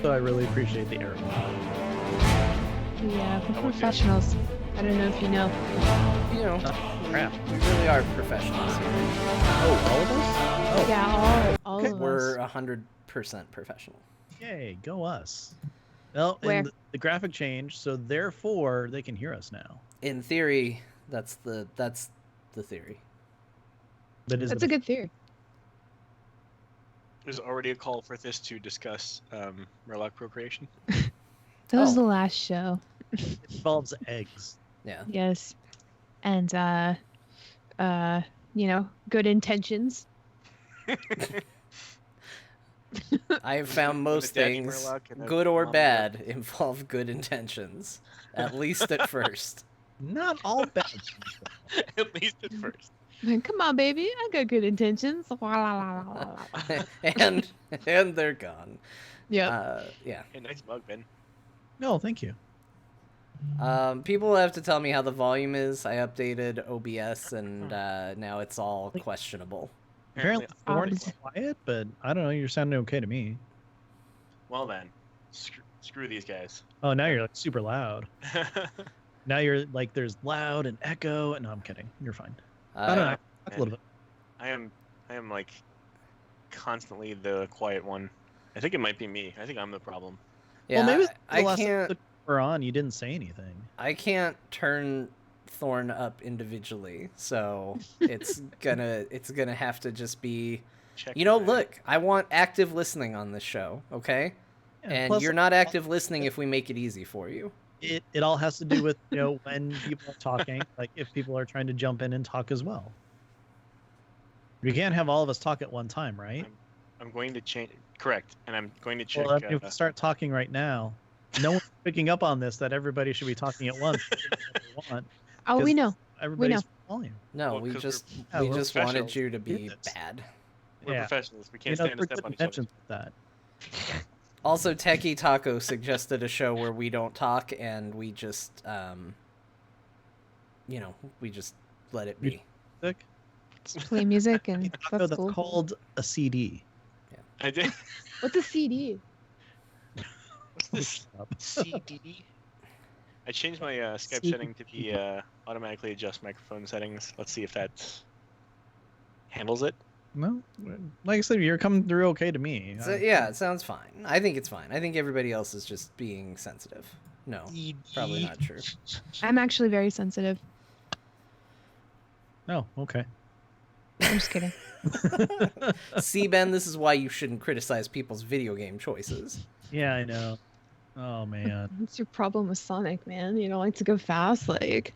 So I really appreciate the error. Yeah, we're professionals. I don't know if you know. You know, Crap. we really are professionals here. Oh, all of us? Oh, Yeah, all of We're us. 100% professional. yay, go us. Well, Where? and the graphic changed, so therefore they can hear us now. In theory, that's the theory. That's a good theory. There's already a call for this to discuss Murloc procreation. That was Oh. the last show. It involves eggs. Yeah. Yes. And good intentions. I have found most Daddy things, Murloc and a good or mom bad, involve good intentions. At least at first. Not all bad. At least at first. Come on, baby. I got good intentions. and they're gone. Yep. Yeah. Hey, nice mug, Ben. No, thank you. People have to tell me how the volume is. I updated OBS and now it's all questionable. Apparently, Thorn is Obviously. quiet, but I don't know. You're sounding okay to me. Well then, screw these guys. Oh, now you're like super loud. Now you're like there's loud and echo. No, I'm kidding. You're fine. I don't know. Talk a little bit. I am like constantly the quiet one. I think it might be me. I think I'm the problem. Yeah, well, maybe I the last can't. episode we're on, you didn't say anything. I can't turn Thorn up individually, so it's gonna have to just be. Check You know, that. look, I want active listening on this show, okay? Yeah, And plus, you're not active listening if we make it easy for you. It all has to do with when people are talking, like if people are trying to jump in and talk as well. We can't have all of us talk at one time, right? I'm going to change. Correct, and I'm going to check. Well, if we start talking right now, no one's picking up on this. That everybody should be talking at once. Oh, we know. Everybody's volume. No, Well, we 'cause just we're- we we're just wanted professionals. you to be Yes. bad. We're Yeah. professionals. We can't For stand to step good on each other. intentions with that. Also, Techie Taco suggested a show where we don't talk and we just we just let it be. Sick. Play music and No, that's that's cool. called a CD. I did. What's a CD? What's this? CD? I changed my Skype CD. setting to be automatically adjust microphone settings. Let's see if that handles it. No, like I said, you're coming through okay to me. So, yeah, it sounds fine. I think it's fine. I think everybody else is just being sensitive. No, probably not true. I'm actually very sensitive. No, okay. I'm just kidding. See, Ben, this is why you shouldn't criticize people's video game choices. Yeah, I know. Oh man, What's your problem with Sonic, man? You don't like to go fast, like.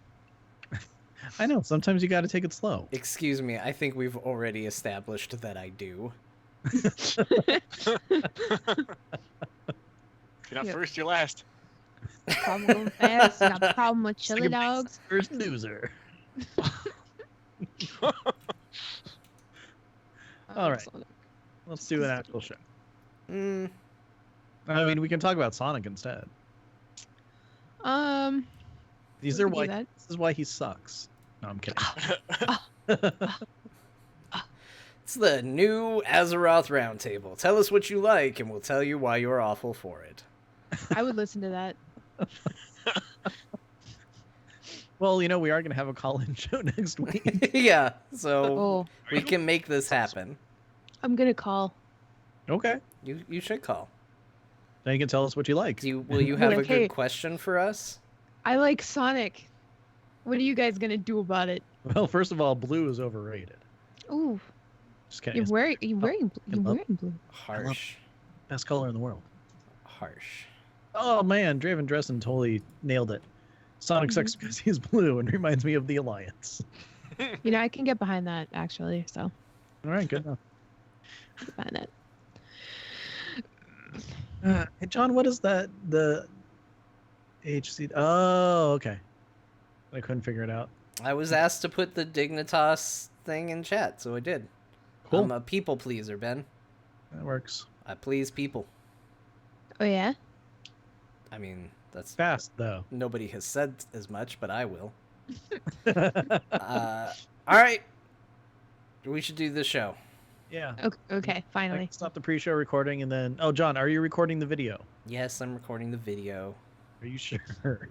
I know. Sometimes you got to take it slow. Excuse me, I think we've already established that I do. If you're not Yep. first, you're last. Problem fast. You got a problem with chili dogs. First loser. All right. Sonic. Let's do an actual show. Mm, I mean, we can talk about Sonic instead. These we are can do why. that. This is why he sucks. No, I'm kidding. it's the new Azeroth Roundtable. Tell us what you like, and we'll tell you why you're awful for it. I would listen to that. Well, we are going to have a call-in show next week. Yeah, so Oh, we can make this happen. I'm gonna call. Okay. You should call. Now you can tell us what you like. Will you have a Okay. good question for us? I like Sonic. What are you guys gonna do about it? Well, first of all, blue is overrated. Ooh, Just kidding. you're It's wearing blue. Harsh. the best color in the world. Harsh. Oh man, Draven Dressen totally nailed it. Sonic sucks because he's blue and reminds me of the Alliance. You know, I can get behind that actually. So All right, good enough. get behind that. Hey, John, what is that? The HC? Oh, okay. I couldn't figure it out. I was asked to put the Dignitas thing in chat, so I did. Cool. I'm a people pleaser, Ben. That works. I please people. Oh yeah. I mean, that's Fast though. nobody has said as much, but I will. All right. We should do the show. Yeah. Okay, I finally. can stop the pre-show recording and then. Oh, John, are you recording the video? Yes, I'm recording the video. Are you sure?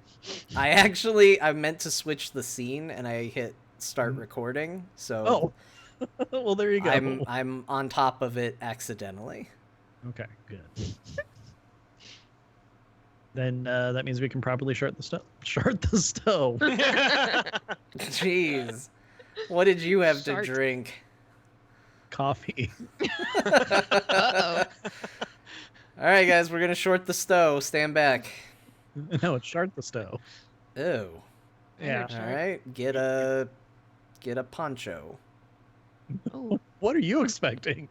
I meant to switch the scene and I hit start recording. So Oh. Well, there you go. I'm on top of it accidentally. Okay, good. Then that means we can properly short the stove. Short the stove. Jeez. What did you have Shart. to drink? Coffee. Uh-oh. All right, guys, we're gonna short the stove. Stand back. No, it's short the stove. Ew. Yeah. All right, get a poncho. Oh, What are you expecting?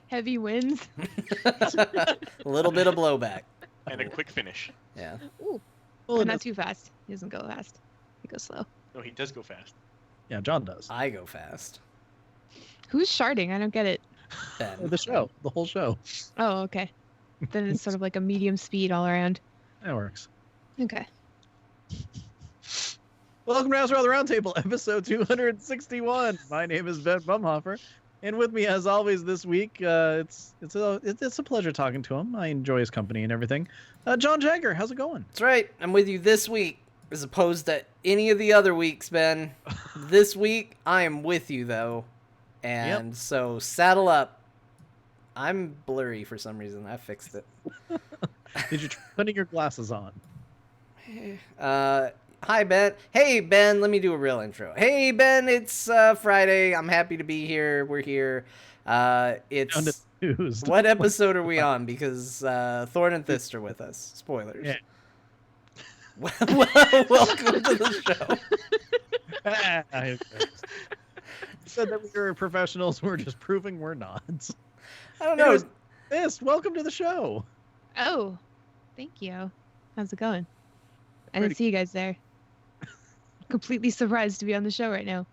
heavy winds. A little bit of blowback. And a quick finish. Yeah. Ooh, Well, but it not is- too fast. He doesn't go fast. He goes slow. No, he does go fast. Yeah, John does. I go fast. Who's sharding? I don't get it. Ben. The show, the whole show. Oh, okay. Then it's sort of like a medium speed all around. That works. Okay. Welcome to House Around the Roundtable, episode 261. My name is Ben Bumhofer, and with me, as always, this week, it's a pleasure talking to him. I enjoy his company and everything. John Jagger, how's it going? That's right. I'm with you this week, as opposed to any of the other weeks, Ben. This week, I am with you though, and so saddle up. I'm blurry for some reason. I fixed it. Did you try putting your glasses on? Hi, Ben. Hey, Ben. Let me do a real intro. Hey, Ben. It's Friday. I'm happy to be here. We're here. It's Unenthused. what episode are we on? Because Thorn and Thyst are with us. Spoilers. Yeah. Welcome to the show. I said that we were professionals. We're just proving we're not. I don't know. Anyways, Thyst, welcome to the show. Oh, thank you. How's it going? I Pretty- didn't see you guys there. Completely surprised to be on the show right now.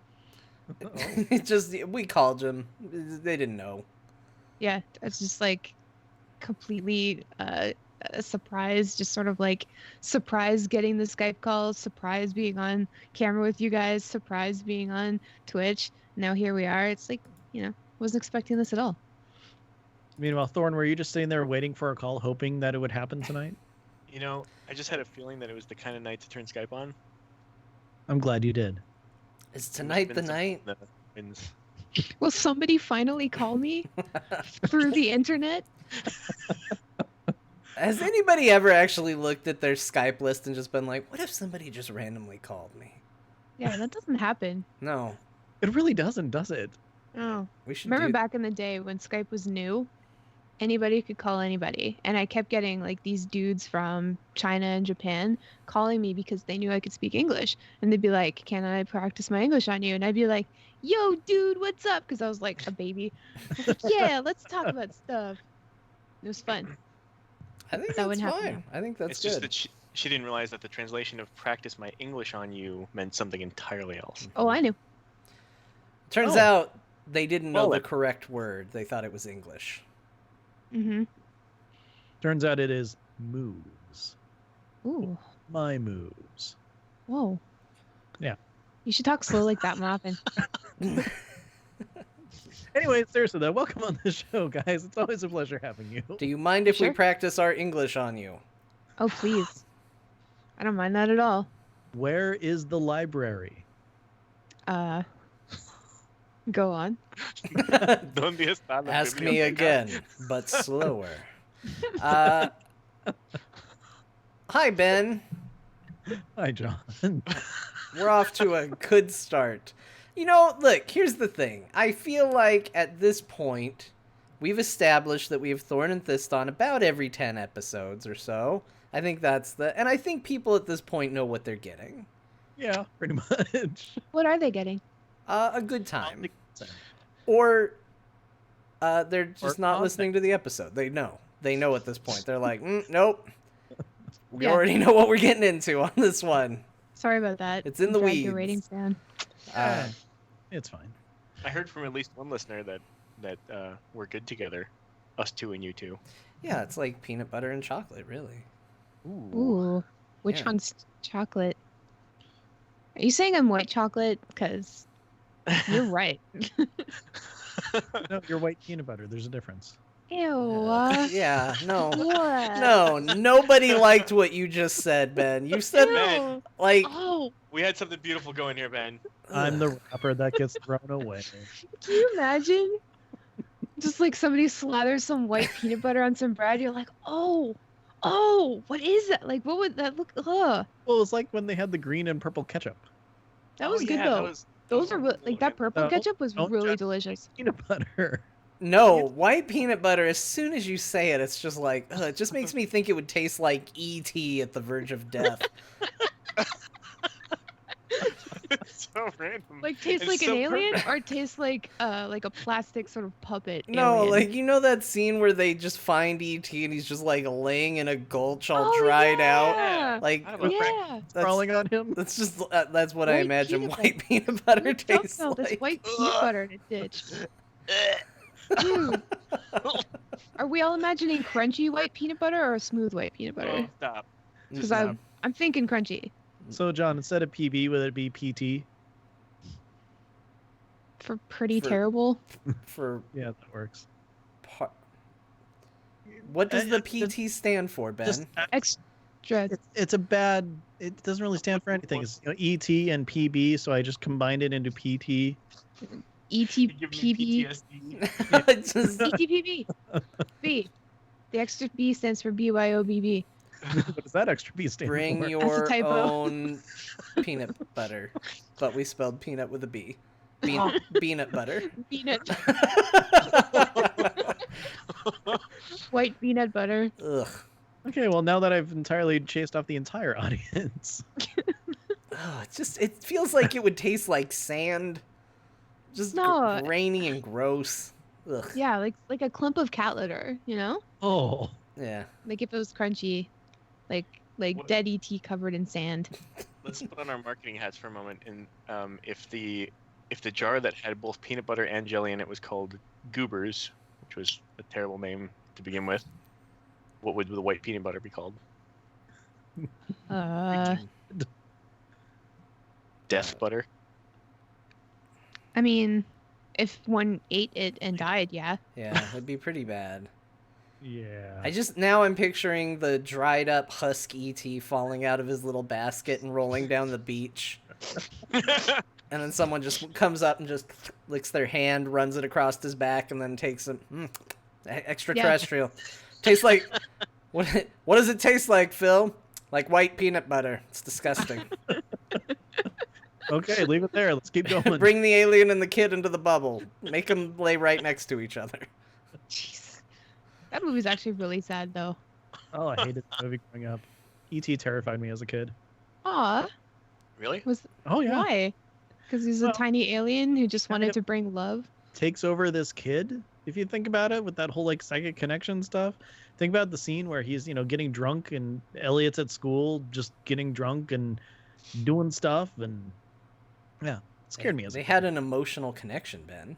Uh-oh. Just we called them. They didn't know. Yeah, it's just like completely surprised, just sort of like surprised getting the Skype call, surprised being on camera with you guys, surprised being on Twitch. Now here we are. It's like, wasn't expecting this at all. Meanwhile, Thorn, were you just sitting there waiting for a call, hoping that it would happen tonight? You know, I just had a feeling that it was the kind of night to turn Skype on. I'm glad you did. Is tonight the night? The winds. Will somebody finally call me through the internet? Has anybody ever actually looked at their Skype list and just been like, what if somebody just randomly called me? Yeah, that doesn't happen. No. It really doesn't, does it? Oh. We should Remember do back in the day when Skype was new? Anybody could call anybody. And I kept getting like these dudes from China and Japan calling me because they knew I could speak English. And they'd be like, can I practice my English on you? And I'd be like, yo, dude, what's up? Because I was like a baby. I was like, yeah, let's talk about stuff. It was fun. I think that that's wouldn't happen fine. now. I think that's It's good. just that she didn't realize that the translation of practice my English on you meant something entirely else. Oh, I knew. Turns Oh. out they didn't know Well, the it- correct word. They thought it was English. Mm-hmm. Turns out it is moves. Ooh. My moves. Whoa. Yeah. You should talk slow like that more often. Anyway, seriously though, welcome on the show, guys. It's always a pleasure having you. Do you mind if we Sure. practice our English on you? Oh, please. I don't mind that at all. Where is the library? Go on. ¿Dónde está la Ask me biblioteca? again, but slower. Hi, Ben. Hi, John. We're off to a good start. You know, look, here's the thing. I feel like at this point, we've established that we have Thorn and Thyst on about every 10 episodes or so. I think that's and I think people at this point know what they're getting. Yeah, pretty much. What are they getting? A good time. Or they're just Or not content. listening to the episode. They know. They know at this point. They're like, nope. We Yeah. already know what we're getting into on this one. Sorry about that. It's in the Dragged weeds. The ratings down. Uh, It's fine. I heard from at least one listener that we're good together, us two and you two. yeah, it's like peanut butter and chocolate, really. Ooh. Which Yeah. one's chocolate? Are you saying I'm white chocolate? Because you're right. No, you're white peanut butter. There's a difference. Ew. Yeah, no. What? No, nobody liked what you just said, Ben. You said, Ben. Ew. like, Oh, We had something beautiful going here, Ben. I'm the ugh. rapper that gets thrown away. can you imagine? Just like somebody slathers some white peanut butter on some bread. You're like, oh, what is that? Like, what would that look? Ugh. Well, it's like when they had the green and purple ketchup. That Oh, was good yeah, though. that Those were are like that purple No, ketchup was don't really judge delicious. Peanut butter. No, white peanut butter, as soon as you say it, it's just like, ugh, it just makes me think it would taste like E.T. at the verge of death. It's so random. Like tastes It's like so an alien, perfect. or tastes like a plastic sort of puppet No, alien. like, you know that scene where they just find E.T. and he's just like laying in a gulch all Oh, dried out? yeah. Like, I don't know. Yeah. Crawling on him. that's just, that's what I White imagine peanut white peanut butter Who dumped tastes all this like. white peanut butter in a ditch? Dude, are we all imagining crunchy white peanut butter or smooth white peanut butter? Oh, stop. Because No. I'm thinking crunchy. So, John, instead of PB, would it be PT? For pretty For- terrible. For Yeah, that works. par- what does the It's PT stand for, Ben? Just, Extra. it's a bad. It doesn't really stand for anything. It's ET and PB, so I just combined it into PT. You give me ETPB. PTSD. It's just- ETPB. B. The extra B stands for BYOBB. What does that extra B stand Bring for? your typo. own peanut butter, but we spelled peanut with a B. Peanut butter. Peanut. White peanut butter. Ugh. Okay, well, now that I've entirely chased off the entire audience. Ugh, it feels like it would taste like sand. Just No. grainy and gross. Ugh. Yeah, like a clump of cat litter, you know? Oh. Yeah. Like if it was crunchy, like What- dead ET covered in sand. Let's put on our marketing hats for a moment. And if the jar that had both peanut butter and jelly in it was called Goobers, which was a terrible name to begin with, what would the white peanut butter be called? Death butter. I mean, if one ate it and died, yeah. Yeah, it'd be pretty bad. Yeah. Now I'm picturing the dried up husk ET falling out of his little basket and rolling down the beach. And then someone just comes up and just licks their hand, runs it across his back, and then takes it. Extraterrestrial. Tastes like what does it taste like, Phil? Like white peanut butter. It's disgusting. Okay, leave it there. Let's keep going. Bring the alien and the kid into the bubble. Make them lay right next to each other. Jeez. That movie's actually really sad though. Oh, I hated the movie growing up. E.T. terrified me as a kid. Aw. Really? Oh, yeah. Why? Because he's a Well, tiny alien who just kind wanted of- to bring love. Takes over this kid, if you think about it, with that whole like psychic connection stuff. Think about the scene where he's, getting drunk and Elliot's at school just getting drunk and doing stuff, and yeah, it scared me as a They kid. had an emotional connection, Ben.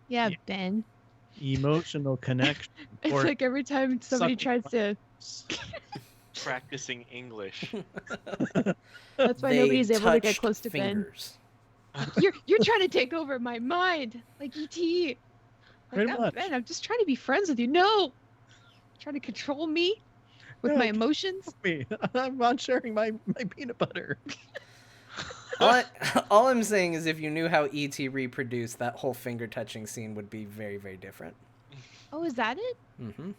Yeah, Yeah. Ben. Emotional connection. It's or like every time somebody sucking tries to. Practicing English. That's why They nobody's able to get touched close to fingers. Ben. You're trying to take over my mind, like ET. Like, Pretty much. Ben, I'm just trying to be friends with you. No, trying to control me with No, my emotions. me. I'm not sharing my peanut butter. All I'm saying is if you knew how E.T. reproduced, that whole finger touching scene would be very, very different. Oh, is that it? Mm-hmm.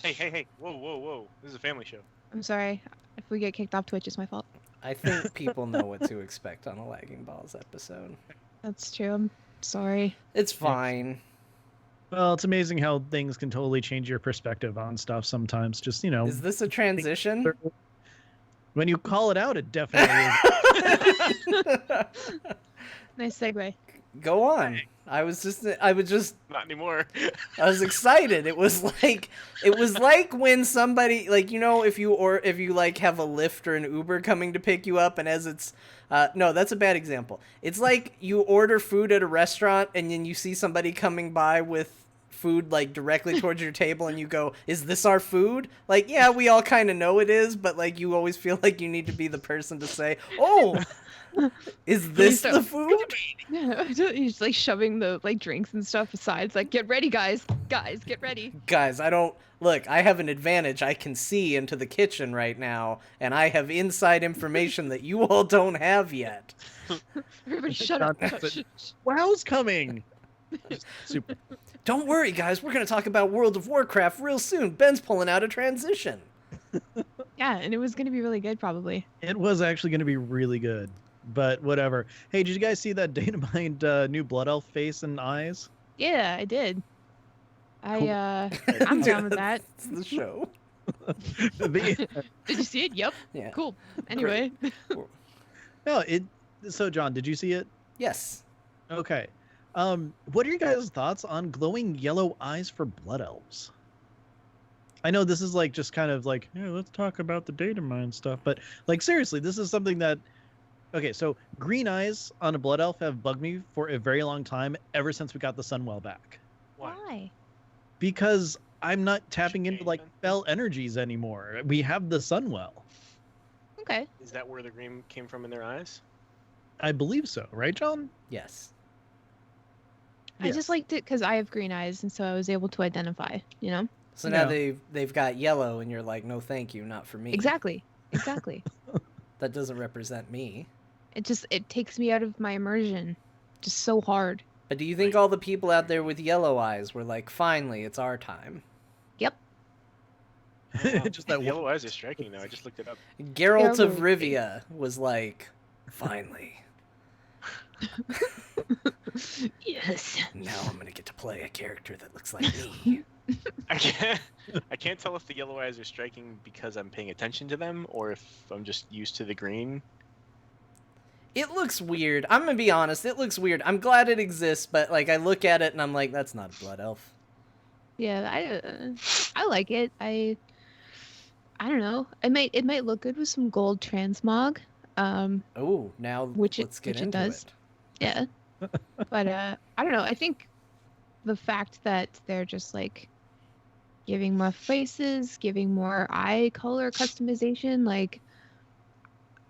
Hey. Whoa. This is a family show. I'm sorry. If we get kicked off Twitch, it's my fault. I think people know what to expect on a Lagging Balls episode. That's true. I'm sorry. It's fine. Well, it's amazing how things can totally change your perspective on stuff sometimes. Just, Is this a transition? when you call it out, it definitely is. Nice segue. Go on. I was just Not anymore. I was excited. It was like when somebody if you like have a Lyft or an Uber coming to pick you up, and as it's no, that's a bad example. It's like you order food at a restaurant and then you see somebody coming by with food like directly towards your table and you go, "Is this our food?" Like, yeah, we all kind of know it is, but like you always feel like you need to be the person to say, "Oh, is this the food?" Yeah, he's like shoving the like drinks and stuff aside. It's like, get ready, guys, get ready. Guys, I have an advantage. I can see into the kitchen right now, and I have inside information that you all don't have yet. Everybody, shut up. Wow's coming. Super. Don't worry, guys. We're gonna talk about World of Warcraft real soon. Ben's pulling out a transition. Yeah, and it was gonna be really good, probably. It was actually going to be really good, but whatever. Hey, did you guys see that data mined new Blood Elf face and eyes? Yeah, I did. Cool. I'm down with that. That's the show. The- Did you see it? Yep. Yeah. Cool. Anyway. no, So, John, did you see it? Yes. Okay. What are your guys' thoughts on glowing yellow eyes for blood elves? I know this is like just kind of like, yeah, let's talk about the data mine stuff, but like seriously, this is something that. Okay, so green eyes on a blood elf have bugged me for a very long time, ever since we got the Sunwell back. Why? Because I'm not tapping into Change like then? spell energies anymore. We have the Sunwell. Okay. Is that where the green came from in their eyes? I believe so, right, John? Yes. I Yes. just liked it because I have green eyes, and so I was able to identify. You know. So now Yeah. they've got yellow, and you're like, no, thank you, not for me. Exactly. Exactly. That doesn't represent me. it takes me out of my immersion, just so hard. But do you think all the people out there with yellow eyes were like, finally, it's our time? Yep. Just that The yellow eyes are striking now. I just looked it up. Geralt of Geralt. Rivia was like, finally. Yes. Now I'm gonna get to play a character that looks like me. I can't tell if the yellow eyes are striking because I'm paying attention to them or if I'm just used to the green. It looks weird. I'm gonna be honest, it looks weird. I'm glad it exists, but like I look at it and I'm like, that's not a blood elf. Yeah, I like it. I don't know. It might look good with some gold transmog. Oh, now Which it- let's get which it into does. it. Yeah. But I don't know. I think the fact that they're just like giving more faces, giving more eye color customization, like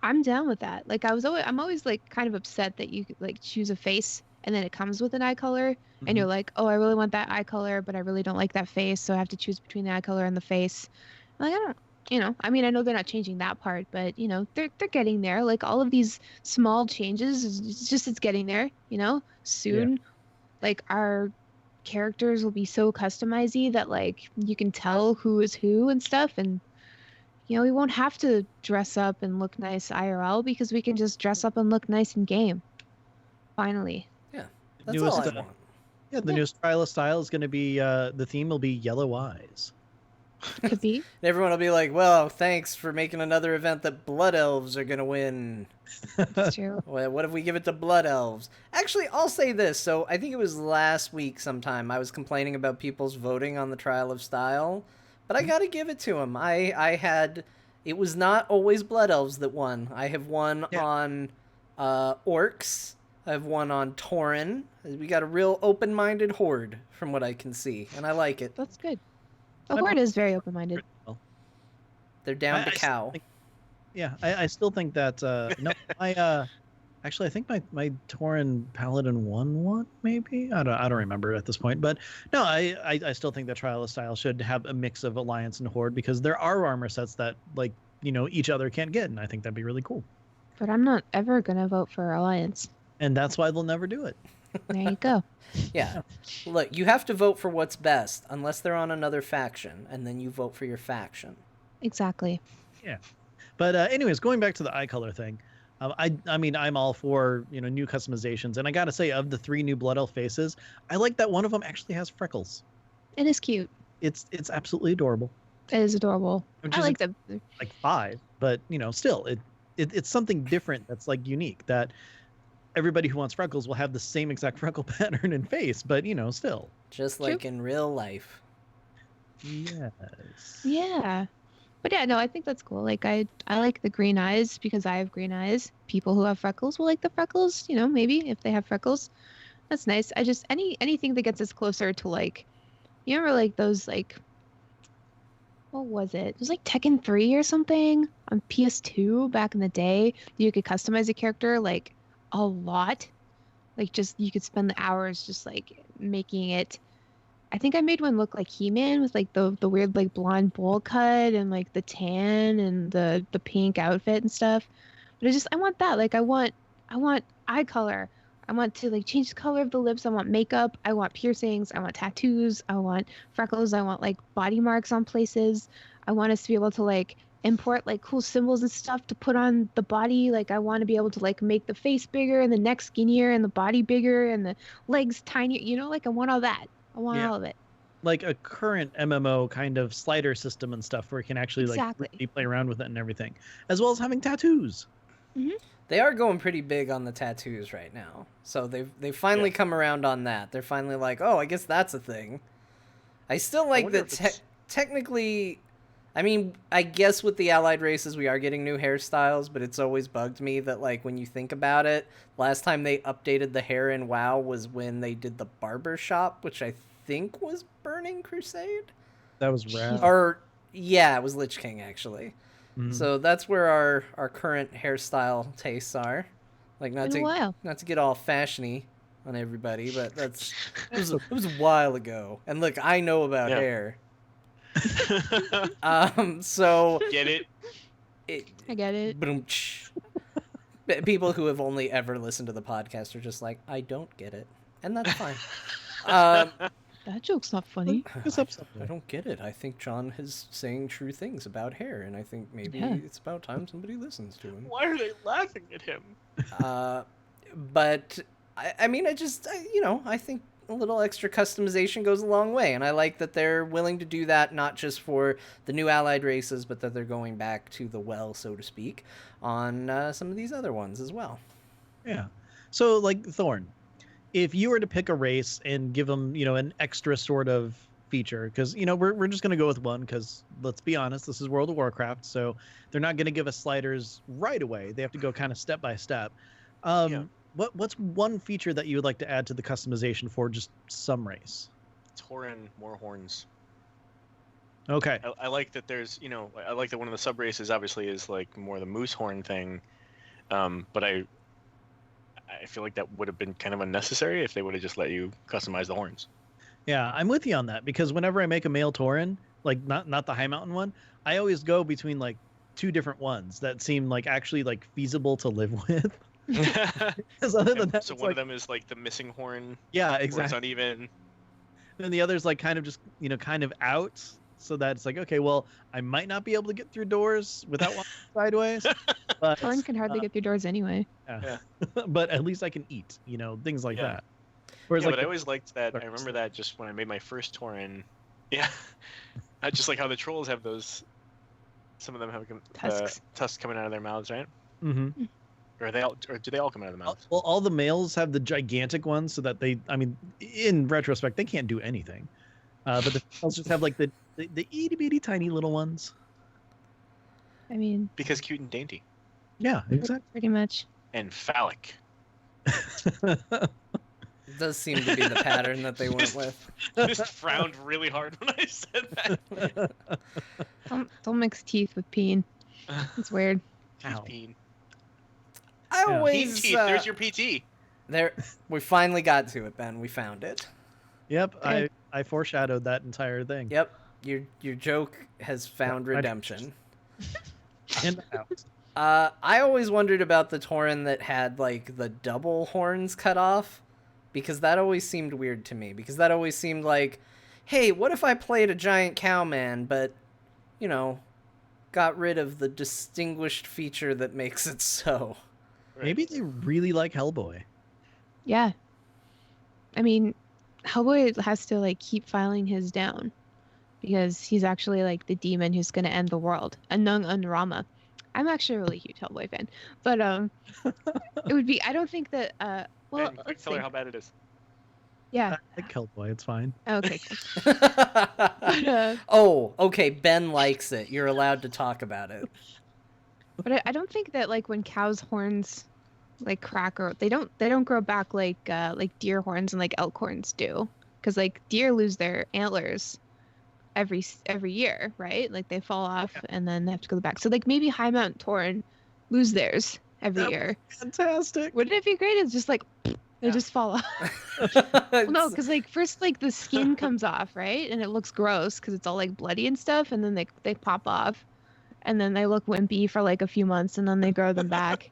I'm down with that. Like I'm always like kind of upset that you like choose a face and then it comes with an eye color and you're like, "Oh, I really want that eye color, but I really don't like that face, so I have to choose between the eye color and the face." Like I don't I mean, I know they're not changing that part, but they're getting there. Like all of these small changes, it's getting there. Soon, like our characters will be so customizey that like you can tell who is who and stuff, and we won't have to dress up and look nice IRL because we can just dress up and look nice in game. Finally. That's Newest, all I want. Yeah, the newest trial of style is going to be the theme will be yellow eyes. Could be. And everyone will be like, well, thanks for making another event that blood elves are gonna win. It's true. Well, what if we give it to blood elves? Actually, I'll say this. So I think it was last week sometime I was complaining about people's voting on the trial of style, but I gotta give it to them. It was not always blood elves that won. I have won on orcs. I've won on Tauren. We got a real open-minded horde from what I can see, and I like it. That's good. The horde is very open-minded. They're down I to still cow. think- I still think that no, actually I think my Tauren Paladin won one maybe. I don't remember at this point, but no, I still think that Trial of Style should have a mix of Alliance and Horde because there are armor sets that like each other can't get, and I think that'd be really cool. But I'm not ever gonna vote for Alliance. And that's why they'll never do it. There you go. Yeah. Look, you have to vote for what's best unless they're on another faction, and then you vote for your faction. Exactly. But anyways, going back to the eye color thing, I mean I'm all for new customizations, and I gotta say of the 3 new Blood Elf faces, I like that one of them actually has freckles. It is cute. It's absolutely adorable. It is adorable. Which I is like the like 5, but still it's something different that's like unique that everybody who wants freckles will have the same exact freckle pattern and face, but still. Just like in real life. Yes. Yeah. But yeah, no, I think that's cool. Like I like the green eyes because I have green eyes. People who have freckles will like the freckles, maybe if they have freckles. That's nice. I just anything that gets us closer to like You remember like those like what was it? It was like Tekken 3 or something on PS2 back in the day. You could customize a character like a lot. Like just you could spend the hours just like making it. I think I made one look like He-Man with like the weird like blonde bowl cut and like the tan and the pink outfit and stuff. But I want that. Like I want eye color. I want to like change the color of the lips. I want makeup. I want piercings. I want tattoos. I want freckles. I want like body marks on places. I want us to be able to like import like cool symbols and stuff to put on the body. Like I want to be able to like make the face bigger and the neck skinnier and the body bigger and the legs tinier. You know, like I want all that. I want Yeah. all of it. Like a current MMO kind of slider system and stuff where you can actually Exactly. like really play around with it and everything, as well as having tattoos. They are going pretty big on the tattoos right now. So they've finally come around on that. They're finally like, oh, I guess that's a thing. I still like wonder that if it's- technically. I mean, I guess with the allied races, we are getting new hairstyles, but it's always bugged me that, like, when you think about it, last time they updated the hair in WoW was when they did the barber shop, which I think was Burning Crusade? That was rad. Or, yeah, it was Lich King, actually. Mhm. So that's where our current hairstyle tastes are. Like, Been a while. not to get all fashiony on everybody, but it was a while ago. And look, I know about Yeah. hair. So Get it? I get it. Boom-tsh. People who have only ever listened to the podcast are just like, I don't get it, and that's fine. That joke's not funny. This episode. I don't get it. I think John is saying true things about hair, and I think maybe Yeah. it's about time somebody listens to him. Why are they laughing at him? But I mean, I think a little extra customization goes a long way, and I like that they're willing to do that, not just for the new allied races, but that they're going back to the well, so to speak, on some of these other ones as well. Yeah. So like Thorn, if you were to pick a race and give them, an extra sort of feature, because we're just gonna go with one, because let's be honest, this is World of Warcraft, so they're not gonna give us sliders right away. They have to go kind of step by step. Yeah. What's one feature that you would like to add to the customization for just some race? Tauren, more horns. Okay. I like that there's, I like that one of the sub races obviously is like more the moose horn thing, but I feel like that would have been kind of unnecessary if they would have just let you customize the horns. Yeah, I'm with you on that, because whenever I make a male Tauren, like not the high mountain one, I always go between like two different ones that seem like actually like feasible to live with. Because other than that, So it's one like, of them is like the missing horn. yeah, Where it's exactly. uneven. And then the other's like kind of just kind of out, so that it's like, okay, well, I might not be able to get through doors without walking sideways, but Thorn can hardly get through doors anyway. Yeah. but at least I can eat, things like Yeah. that. Whereas Yeah, like but I always liked that. I remember that just when I made my first Tauren. Yeah. I just like how the trolls have those. Some of them have tusks coming out of their mouths, right? Mhm. Or do they all come out of the mouths? Well, all the males have the gigantic ones, so that in retrospect, they can't do anything. But the females just have like the itty bitty tiny little ones. I mean, Because cute and dainty. Yeah, exactly. pretty much. And phallic. It does seem to be the pattern that they went with. Just frowned really hard when I said that. Don't mix teeth with peen. It's weird. Ow. Peen. I Yeah. always Teeth. There's your PT. there. We finally got to it, Ben. We found it. Yep, Okay. I foreshadowed that entire thing. Yep, your joke has found Yeah, I- redemption. And out. I always wondered about the Tauren that had like the double horns cut off, because that always seemed weird to me. Because that always seemed like, hey, what if I played a giant cowman, but got rid of the distinguished feature that makes it so. Right. Maybe they really like Hellboy. Yeah. I mean, Hellboy has to like keep filing his down because he's actually like the demon who's going to end the world. Anung Unrama. I'm actually a really huge Hellboy fan, but it would be. I don't think that. Well, Ben, quick, let's tell her see. how bad it is. Yeah. I like Hellboy. It's fine. Okay. Cool. But, Oh, okay. Ben likes it. You're allowed to talk about it. but I don't think that like when cows' horns like crack or they don't grow back like deer horns and like elk horns do. because like deer lose their antlers every year, right? Like they fall off and then they have to go back. So like maybe high mountain tauren lose theirs every year. Fantastic. Wouldn't it be great? It's just like they just fall off. Well, no, because like first like the skin comes off, right? And it looks gross because it's all like bloody and stuff, and then they pop off, and then they look wimpy for like a few months, and then they grow them back.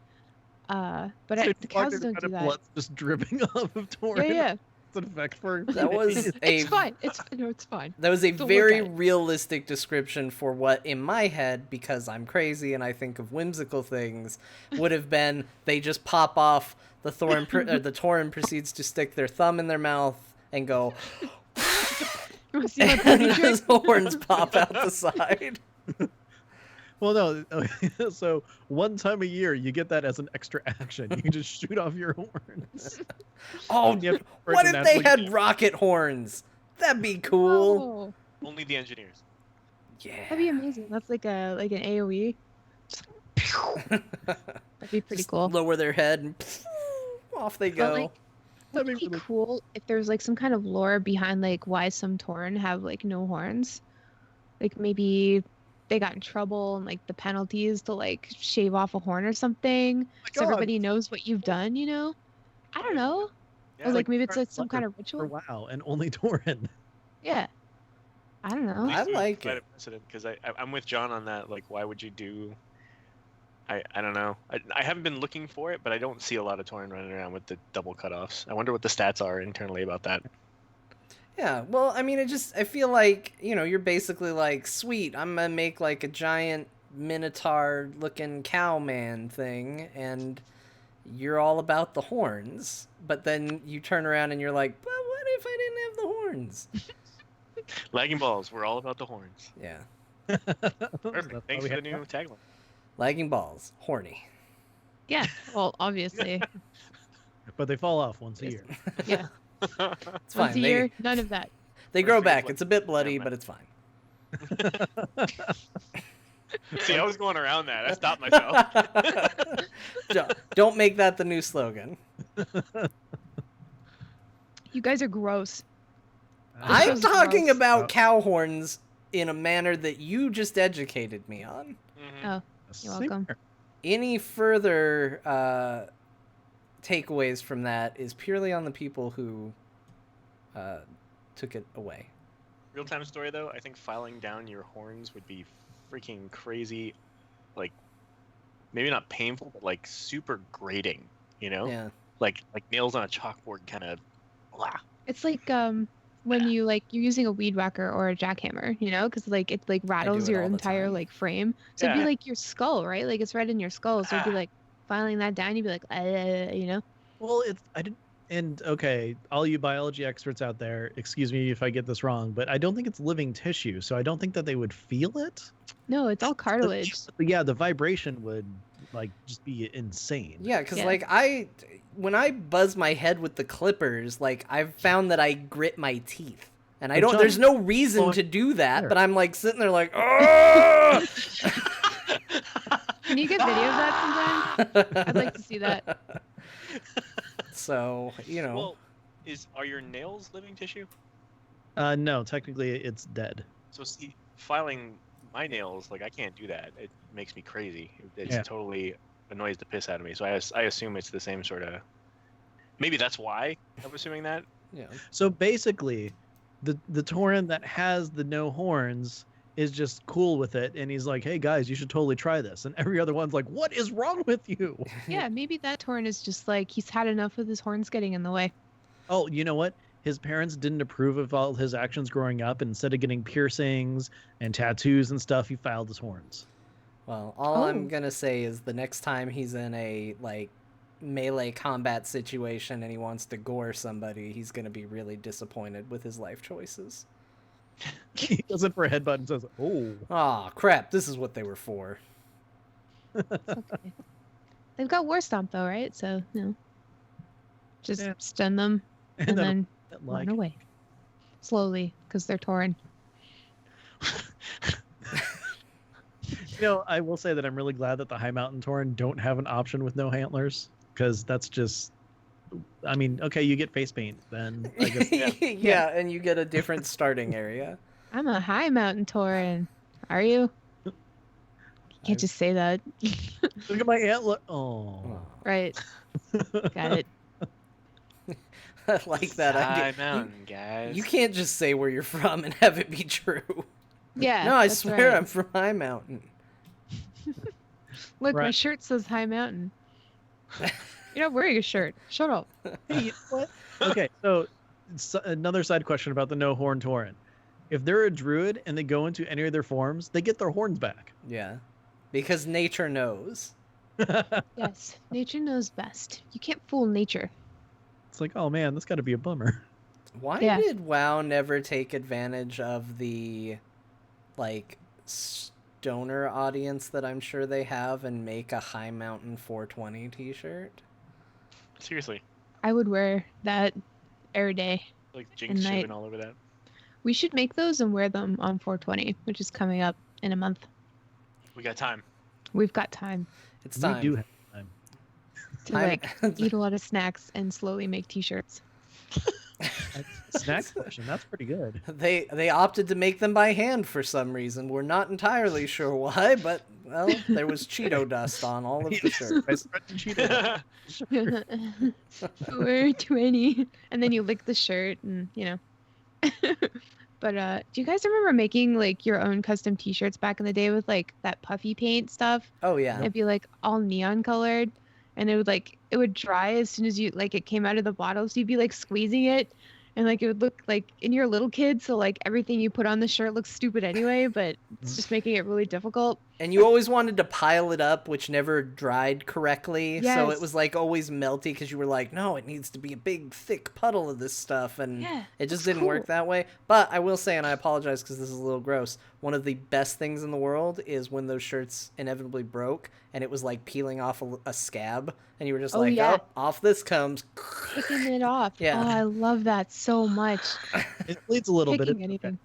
But So the cows don't do that. Blood's just dripping off of tauren. Yeah. It's an effect for That was It's fine. It's fine. That was a Don't look very at it. realistic description for what, in my head, because I'm crazy and I think of whimsical things, would have been they just pop off the thorn, the tauren proceeds to stick their thumb in their mouth and go, You wanna see my and pony his trick? horns pop out the side. Well, no. Okay, so one time a year, you get that as an extra action. You can just shoot off your horns. Oh, You have to what if they naturally- had rocket horns? That'd be cool. Oh, Only the engineers. Yeah. that'd be amazing. That's like an AOE. That'd be pretty Just cool. Lower their head and off they But, go. like, That'd Would be it be really cool if there's like some kind of lore behind like why some Tauren have like no horns? Like maybe they got in trouble and like the penalties to like shave off a horn or something, so God. everybody knows what you've done. You know? I don't know. Yeah, Or like maybe it's Dark like some kind of for ritual. WoW and only tauren. Yeah. I don't know. I Please do like provide it. a precedent, because I'm with John on that. Like, why would you do? I don't know. I haven't been looking for it, but I don't see a lot of Tauren running around with the double cutoffs. I wonder what the stats are internally about that. Yeah, well, I mean, I feel like, you're basically like, sweet, I'm gonna make like a giant minotaur-looking cowman thing, and you're all about the horns, but then you turn around and you're like, but what if I didn't have the horns? Lagging balls. We're all about the horns. Yeah. Perfect. Thanks for the new tagline. Lagging balls. Horny. Yeah. Well, obviously. But they fall off once a year. Yeah. It's Once fine. a They, year, none of that. they First grow thing is back. like- It's a bit bloody, Never but mind. it's fine. See, I was going around that. I stopped myself. Don't make that the new slogan. You guys are gross. I'm sounds talking gross. about cow horns in a manner that you just educated me on. Mhm. Oh, you're welcome. Any further takeaways from that is purely on the people who took it away. Real-time story, though, I think filing down your horns would be freaking crazy. Like, maybe not painful, but like super grating, Yeah. Like nails on a chalkboard kind of. It's like when you're using a weed whacker or a jackhammer, because like it like rattles it your all the entire time. like frame. So it'd be Yeah. like your skull, right? Like it's right in your skull. So it'd be Ah. like filing that down. You'd be like, Well, I didn't. And okay, all you biology experts out there, excuse me if I get this wrong, but I don't think it's living tissue, so I don't think that they would feel it. No, it's all cartilage. Yeah, the vibration would like just be insane. Yeah, because Yeah. like when I buzz my head with the clippers, like I've found that I grit my teeth. And But John- there's no reason Well, to do that, sure. but I'm like sitting there like, oh! Can you get video of that sometime? I'd like to see that. So, Well, are your nails living tissue? No, technically it's dead. So see, filing my nails, like I can't do that. It makes me crazy. It Yeah. totally annoys the piss out of me. So I assume it's the same sort of. Maybe that's why I'm assuming that. yeah. So basically, the tauren that has the no horns is just cool with it, and he's like, "Hey guys, you should totally try this." And every other one's like, "What is wrong with you?" Yeah, maybe that Tauren is just like he's had enough of his horns getting in the way. Oh, you know what? His parents didn't approve of all his actions growing up, and instead of getting piercings and tattoos and stuff, he filed his horns. Well, all I'm Oh. gonna say is the next time he's in a like melee combat situation and he wants to gore somebody, he's gonna be really disappointed with his life choices. He does it for a headbutt and says, "Oh." Aw, crap, this is what they were for. It's okay. They've got War Stomp though, right? So just Yeah. stun them and then like, run away slowly because they're Tauren. I will say that I'm really glad that the High Mountain Tauren don't have an option with no antlers, because that's just I mean, okay, you get face paint, then I guess. Yeah, and you get a different starting area. I'm a high mountain Tauren. Are you? You can't just say that. Look at my antler. Oh. Right. Got it. I like that High idea. mountain, guys. You can't just say where you're from and have it be true. Yeah. No, I that's swear right. I'm from High Mountain. Look, my Right. shirt says High Mountain. You're not wearing a shirt. Shut up. Hey, you know what? Okay, so another side question about the no horn Tauren. If they're a druid and they go into any of their forms, they get their horns back. Yeah. Because nature knows. Yes, nature knows best. You can't fool nature. It's like, oh man, that's got to be a bummer. Why Yeah. did WoW never take advantage of the, like, stoner audience that I'm sure they have and make a High Mountain 420 t-shirt? Seriously, I would wear that every day. like Jinx night. shipping all over that. We should make those and wear them on 420, which is coming up in a month. We got time. We've got time It's time. We do have time. to like eat a lot of snacks and slowly make t-shirts. Snack session. That's pretty good. They opted to make them by hand for some reason. We're not entirely sure why, but well, there was Cheeto dust on all of the shirts. I spread the Cheeto. 420, and then you lick the shirt, and you know. But do you guys remember making like your own custom t-shirts back in the day with like that puffy paint stuff? Oh yeah. It'd be like all neon colored, and it would dry as soon as you like it came out of the bottle, so you'd be like squeezing it, and like it would look like, and you're a little kid, so like everything you put on the shirt looks stupid anyway, but it's just making it really difficult. And you always wanted to pile it up, which never dried correctly. So Yes. it was like always melty because you were like, no, it needs to be a big, thick puddle of this stuff. And Yeah, it just that's didn't work cool. that way. But I will say, and I apologize because this is a little gross, one of the best things in the world is when those shirts inevitably broke and it was like peeling off a scab. And you were just Oh, like, yeah. oh, off this comes. Picking it off. Yeah. Oh, I love that so much. It bleeds a little bit. Picking It's okay. anything.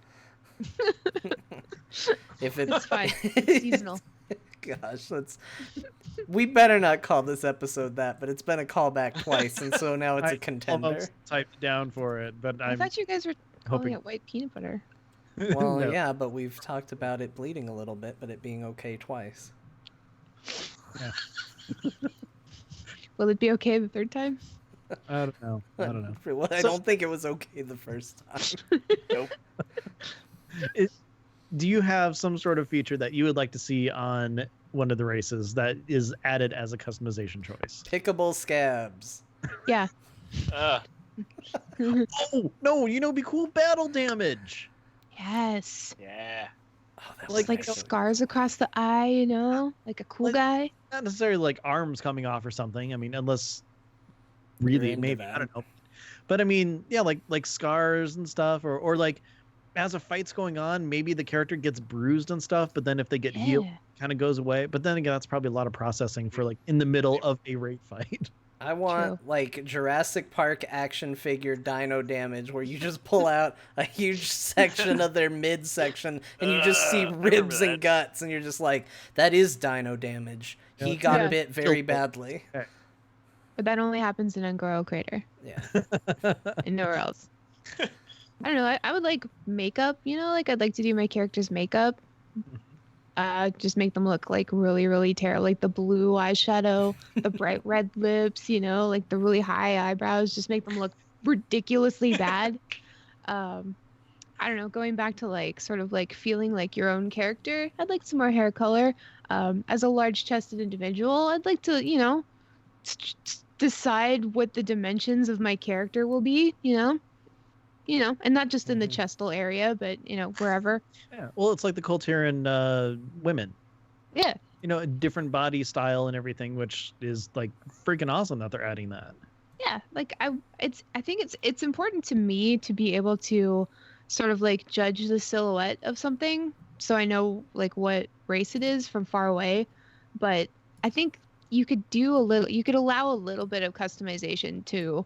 If it, It's fine. It's seasonal. Gosh, we better not call this episode that, but it's been a callback twice, and so now it's a I contender. almost typed down for it, but I I'm thought you guys were calling hoping. it white peanut butter. Well, No. yeah, but we've talked about it bleeding a little bit, but it being okay twice. Will it be okay the third time? I don't know. I don't know. Well, I So- don't think it was okay the first time. Nope. Do you have some sort of feature that you would like to see on one of the races that is added as a customization choice? Pickable scabs. Yeah. Uh, Oh no! You know, it'd be cool battle damage. Yes. yeah. Oh, that Just like nice. scars across the eye, you know? Like a cool Like- guy. Not necessarily like arms coming off or something. I mean, unless really into maybe I that. don't know. But I mean, yeah, like scars and stuff, or like as a fight's going on, maybe the character gets bruised and stuff, but then if they get healed, Yeah. kind of goes away. But then again, that's probably a lot of processing for like in the middle of a raid fight. I want like Jurassic Park action figure dino damage where you just pull out a huge section of their midsection and you just see I remember ribs and that. guts and you're just like, that is dino damage. He Yeah. got Yeah. bit very Killed. badly. But that only happens in Angoro Crater Yeah. and nowhere else. I don't know. I would like makeup, you know? Like I'd like to do my character's makeup. Just make them look like really, really terrible. Like the blue eyeshadow, the bright red lips, you know, like the really high eyebrows. Just make them look ridiculously bad. I don't know. Going back to like sort of like feeling like your own character, I'd like some more hair color. As a large-chested individual, I'd like to, you know, decide what the dimensions of my character will be. You know, and not just in the Mhm. chestal area, but you know, wherever. Yeah. Well, it's like the Colterian women. Yeah. You know, a different body style and everything, which is like freaking awesome that they're adding that. Yeah, like I think it's important to me to be able to sort of like judge the silhouette of something so I know like what race it is from far away. But I think you could allow a little bit of customization to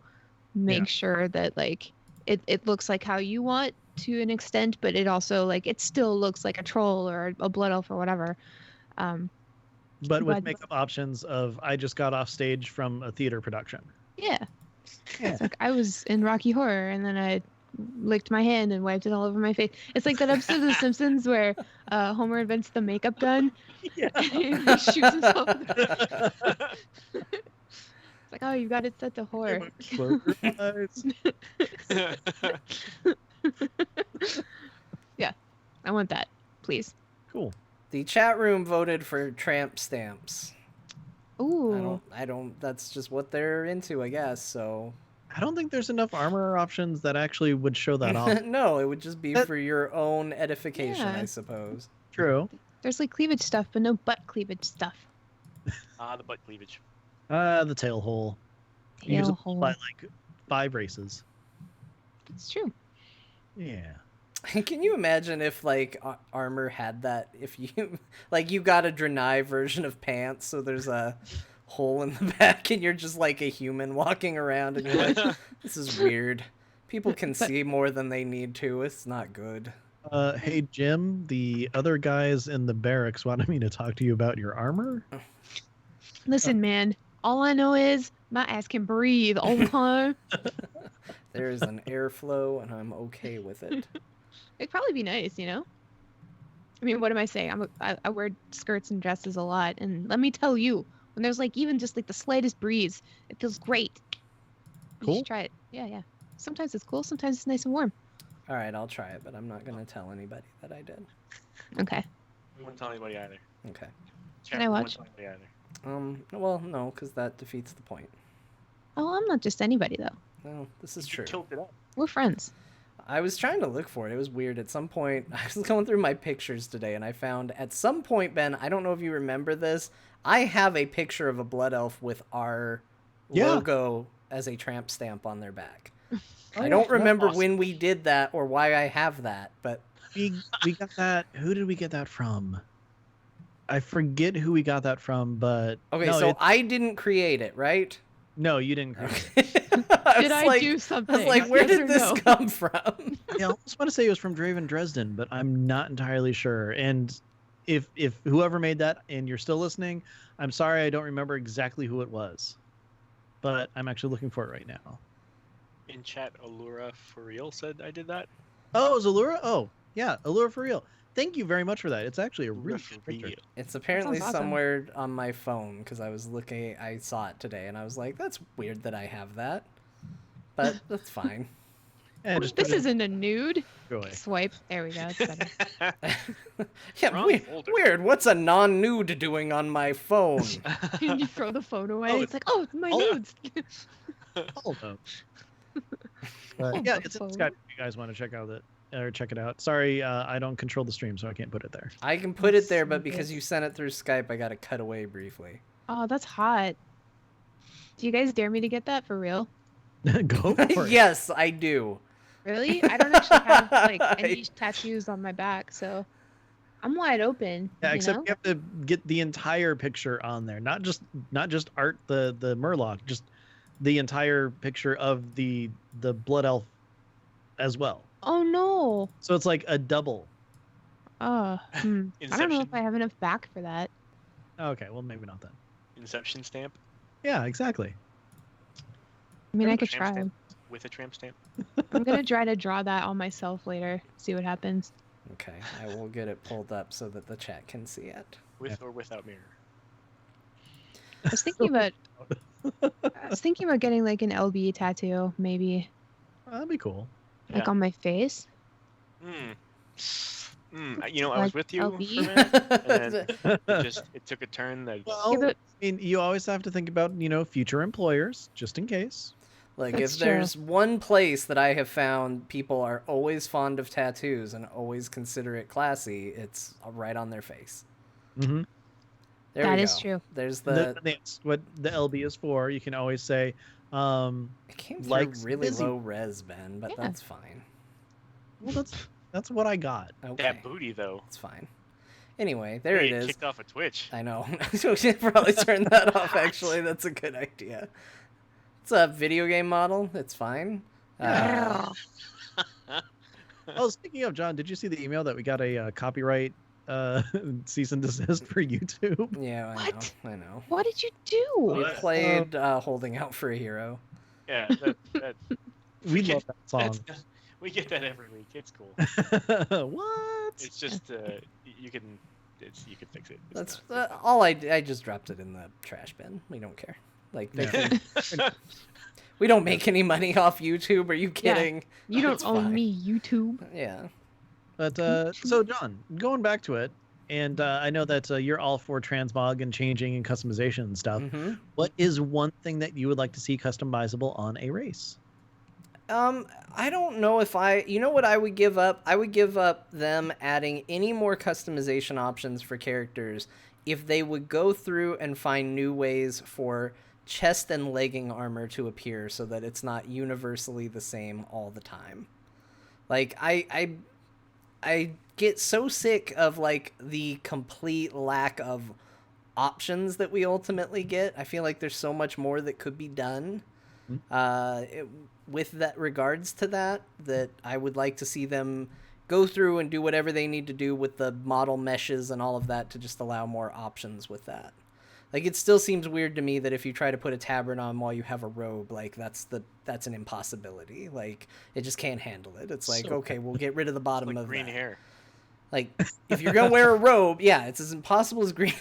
make Yeah. sure that like it looks like how you want to an extent, but it also like it still looks like a troll or a blood elf or whatever. But with But- makeup options of I just got off stage from a theater production. Yeah. Yeah. It's like I was in Rocky Horror, and then I licked my hand and wiped it all over my face. It's like that episode of The Simpsons where Homer invents the makeup gun Yeah. and he shoots himself. It's like, oh, you got it set to horror. Close your eyes. Yeah, I want that, please. Cool. The chat room voted for tramp stamps. Ooh. I don't. That's just what they're into, I guess. So. I don't think there's enough armor options that actually would show that off. No, it would just be That- for your own edification, Yeah. I suppose. True. There's like cleavage stuff, but no butt cleavage stuff. The butt cleavage. The tail hole. You use Tail it hole. by like 5 races. It's true. Yeah. Can you imagine if like armor had that? If you like you got a Draenei version of pants, so there's a hole in the back, and you're just like a human walking around, and you're like, this is weird. People can see more than they need to. It's not good. Hey Jim, the other guys in the barracks wanted me to talk to you about your armor. Listen, man. All I know is my ass can breathe all the time. There is an airflow, and I'm okay with it. It'd probably be nice, you know? I mean, what am I saying? I wear skirts and dresses a lot, and let me tell you, when there's like even just like the slightest breeze, it feels great. You Cool. should try it. Yeah. Sometimes it's cool, sometimes it's nice and warm. All right, I'll try it, but I'm not gonna tell anybody that I did. Okay. We won't tell anybody either. Okay. Can I We won't watch? tell anybody either. Well, no, because that defeats the point. Oh, I'm not just anybody though. No, this is You true. tilted up. We're friends. I was trying to look for it. It was weird. At some point, I was going through my pictures today, and I found at some point, Ben, I don't know if you remember this, I have a picture of a blood elf with our logo as a tramp stamp on their back. I don't remember Awesome. when we did that or why I have that, but We got that. Who did we get that from? I forget who we got that from, but okay, no, so I didn't create it, right? no, you didn't. Create Did I do I something? was like, where Yes did or this no? come from? I almost want to say it was from Draven Dresden, but I'm not entirely sure. And if whoever made that and you're still listening, I'm sorry I don't remember exactly who it was, but I'm actually looking for it right now. In chat, Allura for real said I did that. Oh, it was Allura? Oh, yeah, Allura for real. Thank you very much for that. It's actually a really For good picture. real. It's apparently sounds awesome. somewhere on my phone because I was looking. I saw it today, and I was like, "That's weird that I have that," but that's fine. And just This put it isn't a nude. in joy. Swipe. There we go. It's better. Yeah, Wrong weird, folder. weird. What's a non-nude doing on my phone? And you throw the phone away. Oh, it's like, oh, my oh. nudes. All of them. Oh, But yeah, the it's in phone. Skype if you guys want to check out it or check it out. Sorry, I don't control the stream, so I can't put it there. I can put it there, but So because good. you sent it through Skype, I got to cut away briefly. Oh, that's hot. Do you guys dare me to get that for real? Go for it. Yes, I do. Really? I don't actually have like any tattoos on my back, so I'm wide open. Yeah, you except know? you have to get the entire picture on there, not just art the Murloc, just the entire picture of the blood elf as well. Oh no. So it's like a double. I don't know Inception. if I have enough back for that. Okay, well maybe not then. Inception stamp Yeah, exactly. I mean, I Remember could tramp try. stamp? With a tramp stamp. I'm gonna try to draw that on myself later. See what happens. Okay, I will get it pulled up so that the chat can see it. With or without mirror. I was thinking about getting like an LB tattoo, maybe That'd be cool. like Yeah. on my face. You know, I was Like with you LB? for a minute, and then it took a turn that Well, Yeah, but- I mean, you always have to think about, future employers, just in case. Like, That's if true. there's one place that I have found people are always fond of tattoos and always consider it classy, it's right on their face. Mm-hmm. There That we is go. true. There's That's what the LB is for. You can always say, It came through likes really busy. low res, Ben, but Yeah. that's fine. well, that's what I got. Okay, that booty though. it's fine. Anyway, there it Hey, is. Kicked off a Twitch. I know. We should probably turn that off, actually. That's a good idea. It's a video game model. It's fine. Yeah. Oh, speaking of, John, did you see the email that we got a copyright cease and desist for YouTube? Yeah, What? I know. What did you do? We played Holding Out for a Hero. Yeah, that We love that song. we get that every week. It's cool. What? It's just you can fix it. That's all I just dropped it in the trash bin. We don't care. Like they can, we don't make any money off YouTube. Are you kidding? You don't It's own fine. me, YouTube. Yeah. But so John, going back to it, and I know that you're all for transmog and changing and customization and stuff. Mm-hmm. What is one thing that you would like to see customizable on a race? I don't know if you know what I would give up? I would give up them adding any more customization options for characters if they would go through and find new ways for chest and legging armor to appear so that it's not universally the same all the time. Like, I get so sick of, like, the complete lack of options that we ultimately get. I feel like there's so much more that could be done. With that regards to that I would like to see them go through and do whatever they need to do with the model meshes and all of that to just allow more options with that. Like, it still seems weird to me that if you try to put a tabard on while you have a robe, like that's an impossibility. Like, it just can't handle it. It's like, okay, we'll get rid of the bottom of green that. hair. Like, if you're gonna wear a robe, yeah, it's as impossible as green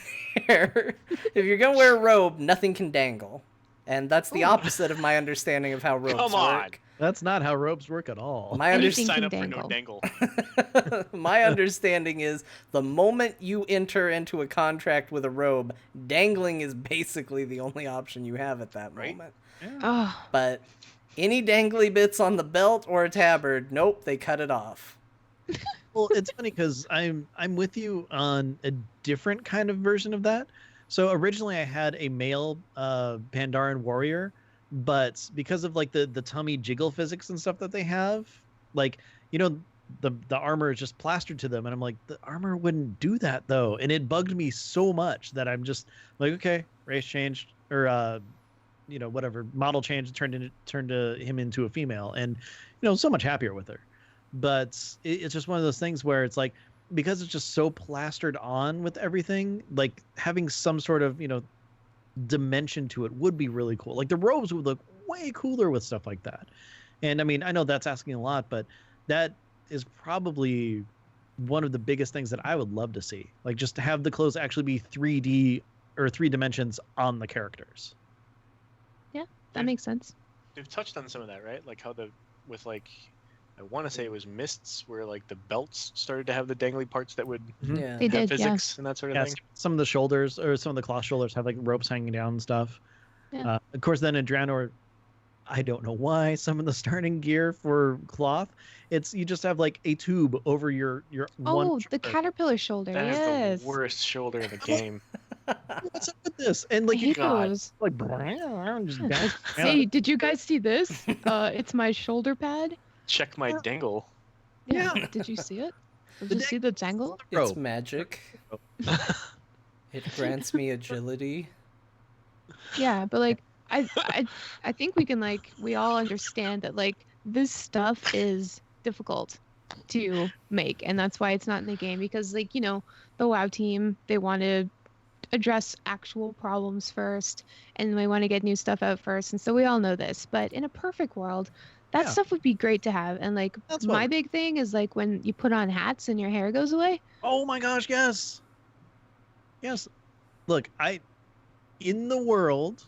hair. If you're gonna wear a robe, nothing can dangle. And that's the opposite of my understanding of how robes work. That's not how robes work at all. My Anything Sign can up dangle. for no dangle. My understanding is the moment you enter into a contract with a robe, dangling is basically the only option you have at that moment. Yeah. Oh, But any dangly bits on the belt or a tabard, nope, they cut it off. Well, it's funny because I'm with you on a different kind of version of that. So originally I had a male Pandaren warrior, but because of like the tummy jiggle physics and stuff that they have, like, you know, the armor is just plastered to them, and I'm like, the armor wouldn't do that though, and it bugged me so much that I'm just like, okay, race changed, or you know, whatever, model change, turned him into a female, and you know, so much happier with her. But it's just one of those things where it's like, because it's just so plastered on with everything, like having some sort of, you know, dimension to it would be really cool. Like the robes would look way cooler with stuff like that. And I mean, I know that's asking a lot, but that is probably one of the biggest things that I would love to see. Like just to have the clothes actually be 3D or 3 dimensions on the characters. yeah, that makes sense. They've touched on some of that, right? Like how with like, I want to say it was Mists, where like the belts started to have the dangly parts that would Yeah. They have did, physics and that sort of thing. Some of the shoulders or some of the cloth shoulders have like ropes hanging down and stuff. Yeah. Of course, then in Draenor, I don't know why some of the starting gear for cloth, it's you just have like a tube over your one. Oh, the shoulder. caterpillar shoulder. That is Yes. the worst shoulder in the game. What's up with this? And I like you hate God. those. like just bounce around. Hey, did you guys see this? It's my shoulder pad. Check my Yeah. dangle. Yeah. Yeah. Did you see it? Did The you see the dangle? It's robe. magic. It grants me agility. Yeah, but like I think we can we all understand that like this stuff is difficult to make, and that's why it's not in the game, because like, you know, the WoW team, they want to address actual problems first, and they want to get new stuff out first, and so we all know this. But in a perfect world, that Yeah. stuff would be great to have. And like That's what- my big thing is like when you put on hats and your hair goes away. Oh my gosh, yes. Yes. Look, in the world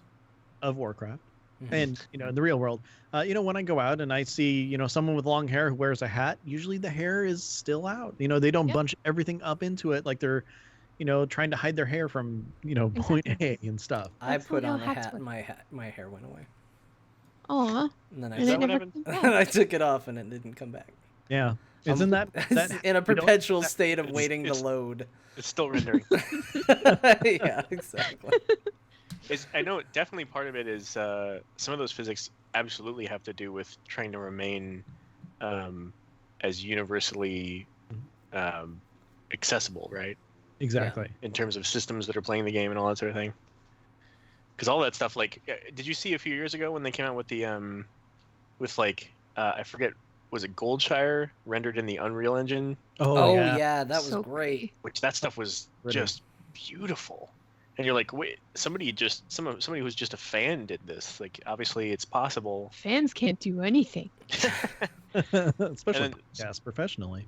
of Warcraft, and you know, in the real world, you know, when I go out and I see, you know, someone with long hair who wears a hat, usually the hair is still out. You know, they don't Yeah. bunch everything up into it like they're, you know, trying to hide their hair from, you know, point A and stuff. I That's put not on how a hats hat work. and my hair went away. Aw. And then And Is it that what never happened? came back. I took it off and it didn't come back. Yeah. It's in that In a we don't- perpetual state of it's- waiting to it's- load. It's still rendering. Yeah, exactly. I know definitely part of it is some of those physics absolutely have to do with trying to remain as universally accessible, right? Exactly. In terms of systems that are playing the game and all that sort of thing. Because all that stuff, like, did you see a few years ago when they came out with the with like I forget, was it Goldshire rendered in the Unreal Engine? Oh, yeah. yeah, that was So great. pretty. Which that stuff was Pretty. just beautiful. And you're like, wait, somebody who's just a fan did this. Like, obviously, it's possible. Fans can't do anything. Especially And then- podcast professionally.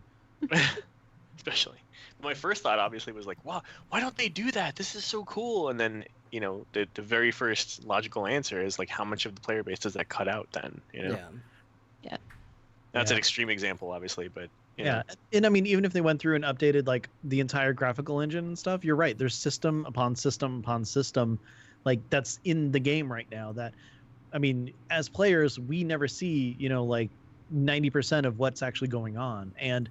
Especially, my first thought obviously was like, wow, why don't they do that? This is so cool. And then the very first logical answer is like, how much of the player base does that cut out then? Yeah. That's Yeah. an extreme example, obviously, but Yeah, and I mean, even if they went through and updated like the entire graphical engine and stuff, you're right. There's system upon system upon system, like that's in the game right now. That, I mean, as players, we never see like 90% of what's actually going on. And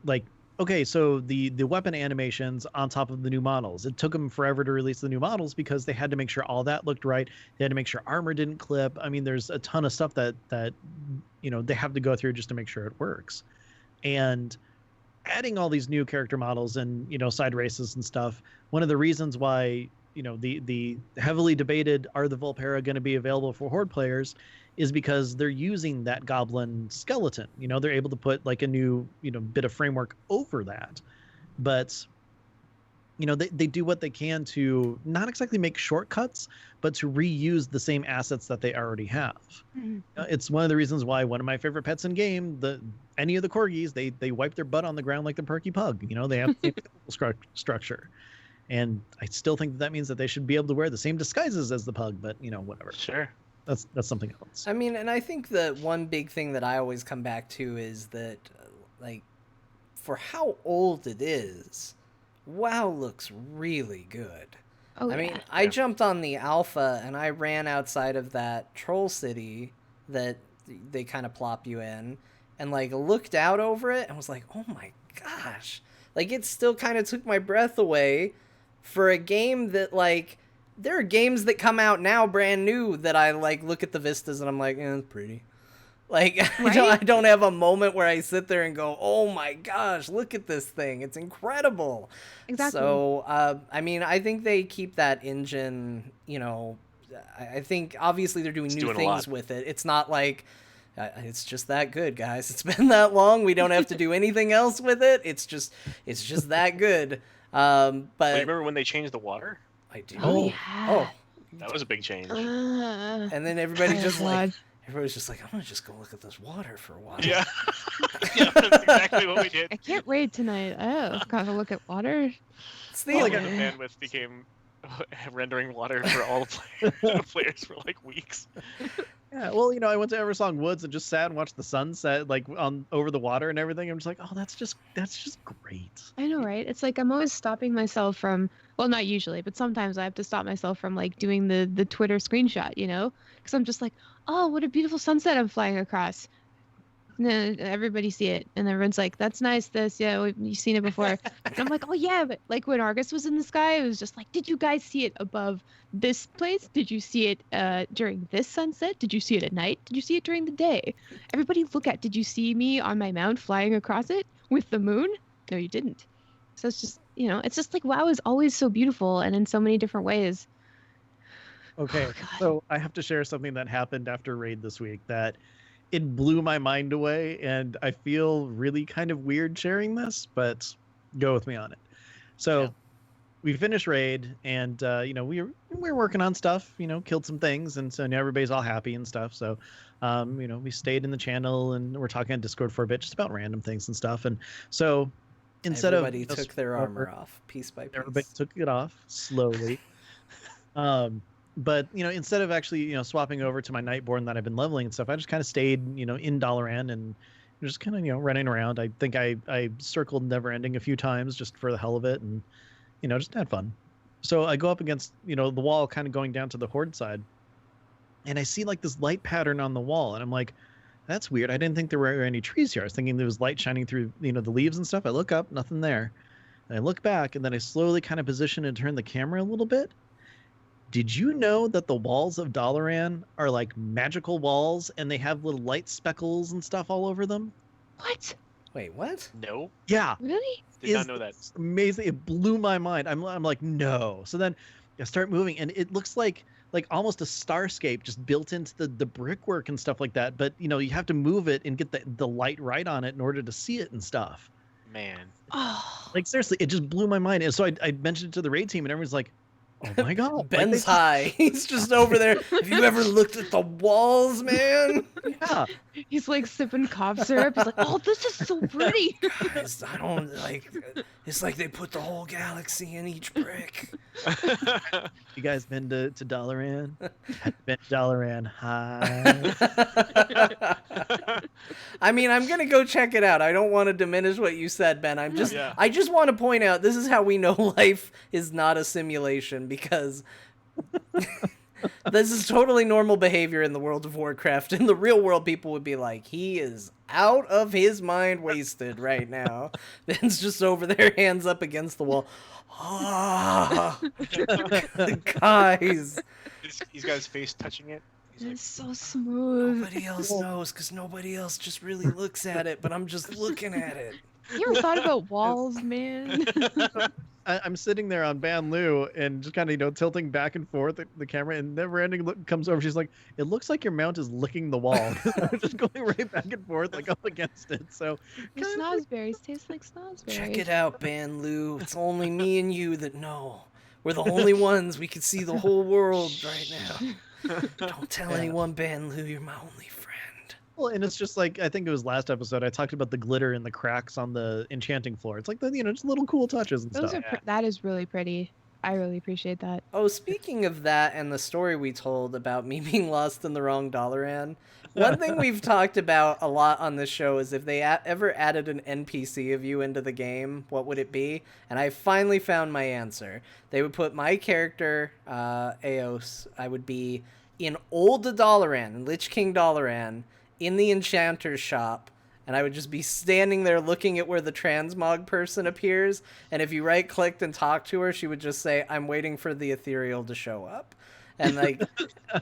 like, okay, so the weapon animations on top of the new models, it took them forever to release the new models because they had to make sure all that looked right. They had to make sure armor didn't clip. I mean, there's a ton of stuff that they have to go through just to make sure it works. And adding all these new character models and side races and stuff, one of the reasons why the heavily debated are the Volpera going to be available for Horde players is because they're using that goblin skeleton. They're able to put like a new bit of framework over that, but they do what they can to not exactly make shortcuts, but to reuse the same assets that they already have. Mhm. It's one of the reasons why one of my favorite pets in game, any of the corgis, they wipe their butt on the ground like the Perky Pug. They have the same structure, and I still think that means that they should be able to wear the same disguises as the pug. But whatever. sure. That's something else. I mean, and I think that one big thing that I always come back to is that, like, for how old it is, WoW looks really good. Oh, I mean, yeah. I Yeah. jumped on the alpha and I ran outside of that troll city that they kind of plop you in and like looked out over it and was like, oh my gosh. Like it still kind of took my breath away for a game that like, there are games that come out now brand new that I like look at the vistas and I'm like, it's pretty. Like Right? I don't have a moment where I sit there and go, oh my gosh, look at this thing. It's incredible. Exactly. So, I mean, I think they keep that engine, I think obviously they're doing It's new doing a things lot. with it. It's not like, it's just that good, guys. It's been that long. We don't have to do anything else with it. It's just that good. But you But remember when they changed the water? I do. Oh, Oh. yeah. That was a big change. And then everybody Oh, just God. everybody's just like, I'm going to just go look at this water for a while. Yeah. Yeah, that's exactly what we did. I can't wait tonight. Oh, gotta look at water. It's the All Like the a- bandwidth became rendering water for all the players for like weeks. Yeah, well, I went to Eversong Woods and just sat and watched the sunset like on over the water and everything. I'm just like, oh, that's just great. I know, right? It's like I'm always stopping myself from, well, not usually, but sometimes I have to stop myself from like doing the Twitter screenshot, because I'm just like, oh, what a beautiful sunset I'm flying across. And then everybody see it, and everyone's like, "That's nice. You've seen it before." And I'm like, "Oh yeah," but like when Argus was in the sky, it was just like, "Did you guys see it above this place? Did you see it during this sunset? Did you see it at night? Did you see it during the day?" Everybody look at, "Did you see me on my mount flying across it with the moon?" No, you didn't. So it's just, it's just like WoW is always so beautiful and in so many different ways. Okay, Oh, God. so I have to share something that happened after raid this week that it blew my mind away, and I feel really kind of weird sharing this, but go with me on it. So Yeah. we finished raid, and we were working on stuff, killed some things, and so now everybody's all happy and stuff. So we stayed in the channel and we're talking on Discord for a bit just about random things and stuff. And so instead Everybody of took their armor off piece by piece. everybody took it off slowly. But instead of actually swapping over to my Nightborn that I've been leveling and stuff, I just kind of stayed in Dalaran and just kind of running around. I think I circled Neverending a few times just for the hell of it, and just had fun. So I go up against the wall, kind of going down to the Horde side, and I see like this light pattern on the wall, and I'm like, that's weird. I didn't think there were any trees here. I was thinking there was light shining through the leaves and stuff. I look up, nothing there. And I look back, and then I slowly kind of position and turn the camera a little bit. Did you know that the walls of Dalaran are like magical walls, and they have little light speckles and stuff all over them? What? Wait, what? No, Really? did not know that. It's amazing. It blew my mind. I'm like, no. So then I start moving, and it looks like almost a starscape just built into the brickwork and stuff like that. But you have to move it and get the light right on it in order to see it and stuff. Man, Oh. Like seriously, it just blew my mind. And so I mentioned it to the raid team, and everyone's like, Oh my god. Like, Ben's they- high. He's just over there. Have you ever looked at the walls, man? Yeah. He's like sipping cough syrup. He's like, oh, this is so pretty. Guys, I don't like. It's like they put the whole galaxy in each brick. You guys been to Dalaran? Been to Dalaran. Hi. I mean, I'm gonna go check it out. I don't want to diminish what you said, Ben. I just want to point out this is how we know life is not a simulation, because this is totally normal behavior in the World of Warcraft. In the real world, people would be like, he is out of his mind wasted right now. Ben's just over there, hands up against the wall. Ah, guys. He's got his face touching it. He's like, It's so smooth. Nobody else knows because nobody else just really looks at it, but I'm just looking at it. You ever thought about walls, man? I'm sitting there on Ban Lu and just kind of, tilting back and forth the camera, and Never Ending look comes over. She's like, "It looks like your mount is licking the wall." I'm just going right back and forth, like up against it. So, The snozberries taste like snozberries. Check it out, Ban Lu. It's only me and you that know. We're the only ones. We can see the whole world right now. Don't tell anyone, Ban Lu. You're my only friend. well, and it's just like, I think it was last episode I talked about the glitter and the cracks on the enchanting floor. It's like the just little cool touches and Those stuff. are that is really pretty. I really appreciate that. Oh, speaking of that and the story we told about me being lost in the wrong Dalaran, one thing we've talked about a lot on this show is if they ever added an NPC of you into the game, what would it be? And I finally found my answer. They would put my character, Eos, I would be in Old Dalaran, Lich King Dalaran, in the enchanter's shop, and I would just be standing there looking at where the transmog person appears, and if you right-clicked and talked to her, she would just say, "I'm waiting for the ethereal to show up." And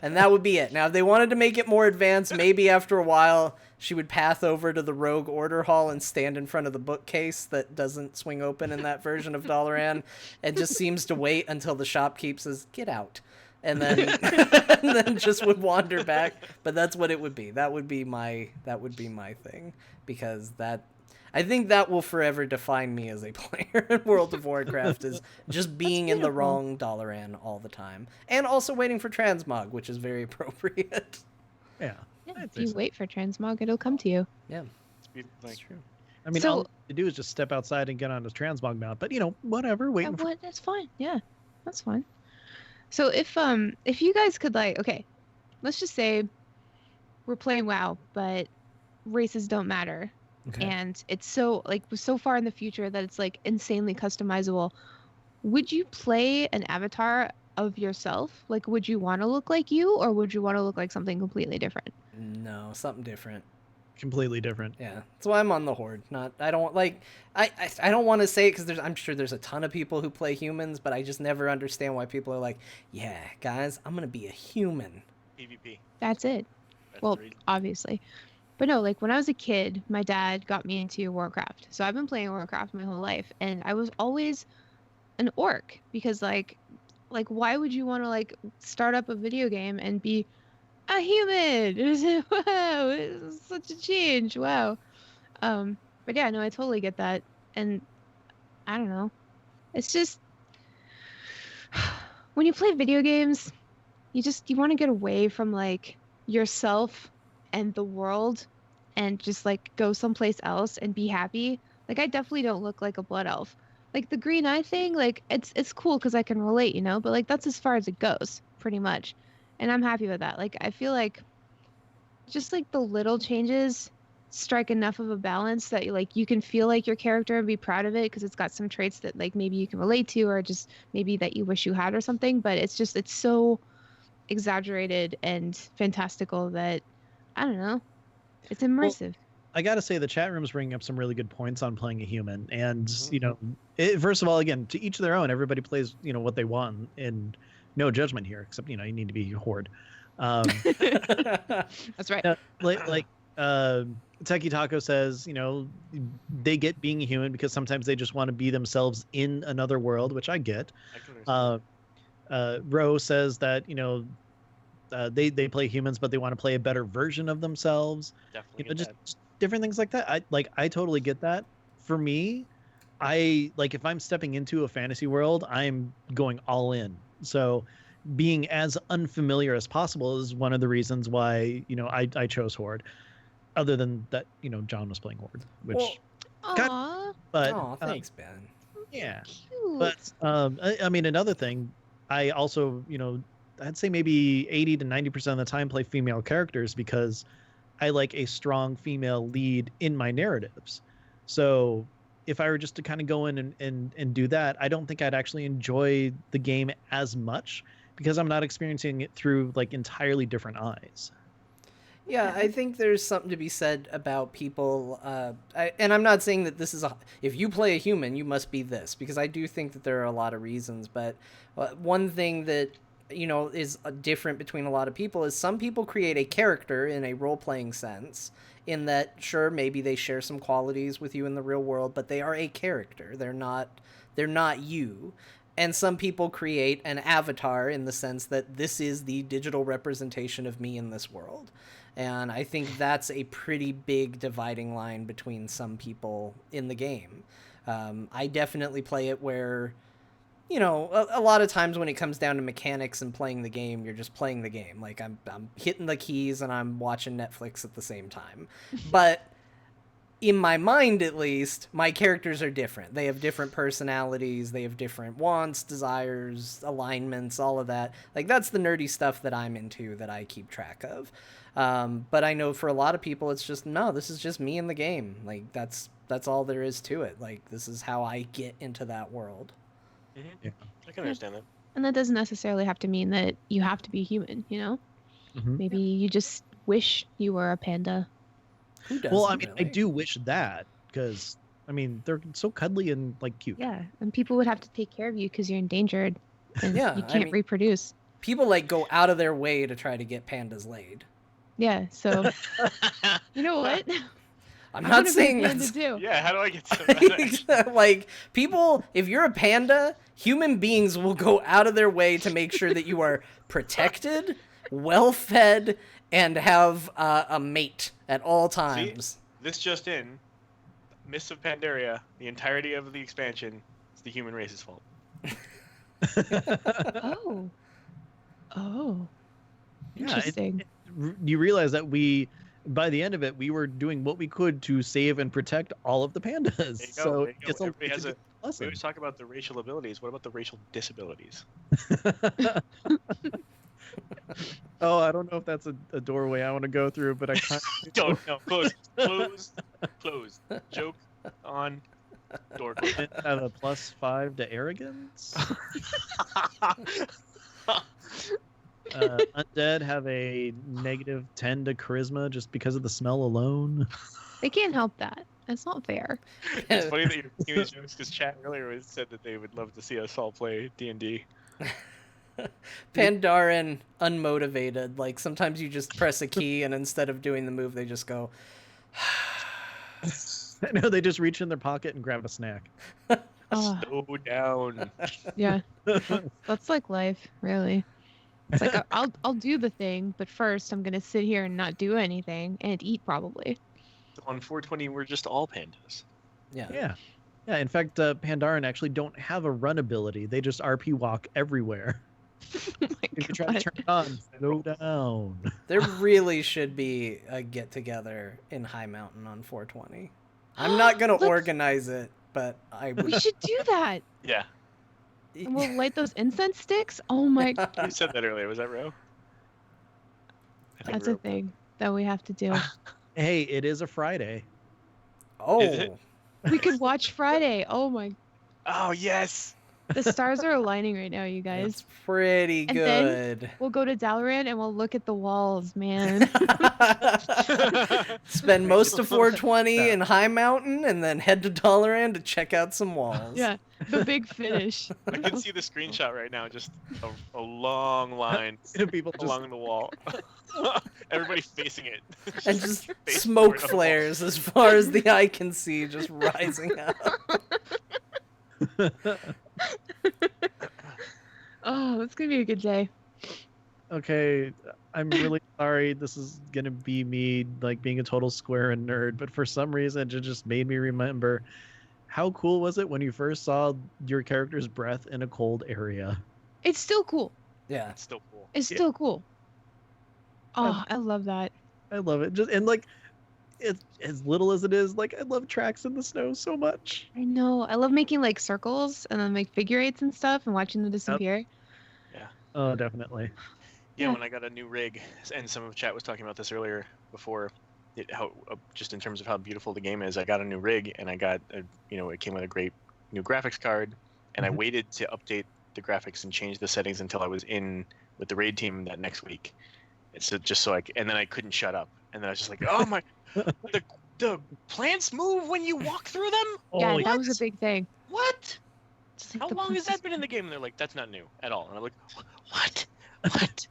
and that would be it. Now, if they wanted to make it more advanced, maybe after a while, she would path over to the rogue order hall and stand in front of the bookcase that doesn't swing open in that version of Dalaran, and just seems to wait until the shopkeep says, "Get out." And then and then just would wander back. But that's what it would be. That would be my thing, because I think that will forever define me as a player in World of Warcraft, is just being in the wrong Dalaran all the time, and also waiting for transmog, which is very appropriate. Yeah. Yeah, I'd if say you so. wait for transmog, it'll come to you. Yeah, Like, that's true. I mean, So- all to do is just step outside and get on his transmog mount. But whatever. Waiting for. What? That's fine. Yeah, that's fine. So if you guys could okay, let's just say we're playing WoW, but races don't matter, Okay. and it's so far in the future that it's insanely customizable. Would you play an avatar of yourself? Like, would you want to look like you, or would you want to look like something completely different? No, something different. Completely different. Yeah, that's why I'm on the Horde. I don't want to say it because I'm sure there's a ton of people who play humans, but I just never understand why people are like, yeah, guys, I'm gonna be a human. PvP. That's it. That's Well, the reason. obviously. But no, when I was a kid, my dad got me into Warcraft. So I've been playing Warcraft my whole life, and I was always an orc because why would you want to start up a video game and be a human? Wow, it's such a change. Wow. But yeah, no, I totally get that. And I don't know. It's just when you play video games, you want to get away from yourself and the world and just go someplace else and be happy. I definitely don't look like a blood elf. The green eye thing, it's cool because I can relate, but that's as far as it goes, pretty much. And I'm happy with that. I feel just the little changes strike enough of a balance that you can feel like your character and be proud of it because it's got some traits that maybe you can relate to, or just maybe that you wish you had or something. But it's so exaggerated and fantastical that I don't know, it's immersive. I gotta say, the chat room's bringing up some really good points on playing a human, and first of all, again, to each their own. Everybody plays what they want, and no judgment here, except you need to be a Horde. That's right. Techie Taco says, they get being a human because sometimes they just want to be themselves in another world, which I get. I can understand. Ro says that they play humans, but they want to play a better version of themselves. Definitely get Just that. different things like that. I totally get that. For me, if I'm stepping into a fantasy world, I'm going all in. So being as unfamiliar as possible is one of the reasons why, I chose Horde. Other than that, John was playing Horde, which Well, Aw, but oh, thanks, Ben. yeah. cute. But I mean, another thing, I also, I'd say maybe 80 to 90% of the time play female characters because I like a strong female lead in my narratives. So if I were just to kind of go in and do that, I don't think I'd actually enjoy the game as much because I'm not experiencing it through like entirely different eyes. Yeah, I think there's something to be said about people, and I'm not saying that this is if you play a human, you must be this, because I do think that there are a lot of reasons, but one thing that, is different between a lot of people is some people create a character in a role-playing sense, in that, sure, maybe they share some qualities with you in the real world, but they are a character. They're not you. And some people create an avatar in the sense that this is the digital representation of me in this world. And I think that's a pretty big dividing line between some people in the game. I definitely play it where, a lot of times when it comes down to mechanics and playing the game, you're just playing the game. Like I'm hitting the keys and I'm watching Netflix at the same time. But in my mind, at least, my characters are different. They have different personalities. They have different wants, desires, alignments, all of that. Like, that's the nerdy stuff that I'm into that I keep track of. But I know for a lot of people, it's just, no, this is just me in the game. Like, that's all there is to it. Like, this is how I get into that world. Mm-hmm. Yeah. I can understand that. And that doesn't necessarily have to mean that you have to be human, Mm-hmm. Maybe you just wish you were a panda. Who doesn't, well, I mean, really? I do wish that because, I mean, they're so cuddly and like cute. Yeah, and people would have to take care of you because you're endangered and Yeah, you can't reproduce. People, like, go out of their way to try to get pandas laid. Yeah, so, you know what? I'm not saying panda that's... too. Yeah, how do I get to that? Like, people, if you're a panda, human beings will go out of their way to make sure that you are protected, well-fed, and have a mate at all times. See, this just in, Mists of Pandaria, the entirety of the expansion, is the human race's fault. Oh. Yeah, Interesting. You realize that by the end of it, we were doing what we could to save and protect all of the pandas. There you go, So there you go. it's Everybody has a we lesson. always talk about the racial abilities. What about the racial disabilities? Oh, I don't know if that's a doorway I want to go through, but I can't. Don't know. Close. Joke on door. Have a +5 to arrogance. Undead have a -10 to charisma just because of the smell alone. They can't help that. That's not fair. It's funny that you're making these jokes because chat earlier said that they would love to see us all play D&D. Pandaren unmotivated. Like, sometimes you just press a key and instead of doing the move, they just go... No, they just reach in their pocket and grab a snack. Oh, Slow down. yeah. That's like life, really. It's like I'll do the thing, but first I'm gonna sit here and not do anything and eat probably. On 420, we're just all pandas. Yeah. Yeah. In fact, Pandaren actually don't have a run ability. They just RP walk everywhere. Oh my If you try to God. turn it on, slow down. There really should be a get-together in High Mountain on 420. I'm not going to Let's- organize it, but I would... We should do that. Yeah. And we'll light those incense sticks. Oh my, You said that earlier. Was that Ro? I think that's a Ro- thing that we have to do. Hey, it is a Friday. Oh, Is it? We could watch Friday. Oh my, Oh, yes. the stars are aligning right now, you guys. that's pretty And then- good. We'll go to Dalaran and we'll look at the walls, man. Spend most of 420 in High Mountain and then head to Dalaran to check out some walls. Yeah, the big finish. I can see the screenshot right now. Just a long line People just along the wall. Everybody facing it. And just Face smoke forward on the wall. flares as far as the eye can see, just rising up. Oh, that's gonna be a good day. Okay, I'm really sorry. This is gonna be me like being a total square and nerd, but for some reason it just made me remember how cool was it when you first saw your character's breath in a cold area? It's still cool. Yeah. It's still cool. It's Yeah. still cool. Um, Oh, I love that. I love it. Just and like, it's as little as it is. Like, I love tracks in the snow so much. I know. I love making like circles and then like figure eights and stuff and watching them disappear. Yeah. Oh, definitely. Yeah, Yeah. when I got a new rig, and some of the chat was talking about this earlier before, how just in terms of how beautiful the game is. I got a new rig, and I got it came with a great new graphics card, and I Mhm. waited to update the graphics and change the settings until I was in with the raid team that next week. It's just so and then I couldn't shut up, and then I was just like, oh my, the plants move when you walk through them. Yeah, Oh, that was a What? big thing. What? Just like How the long has princess- that been in the game? And they're like, that's not new at all. And I'm like, what? What?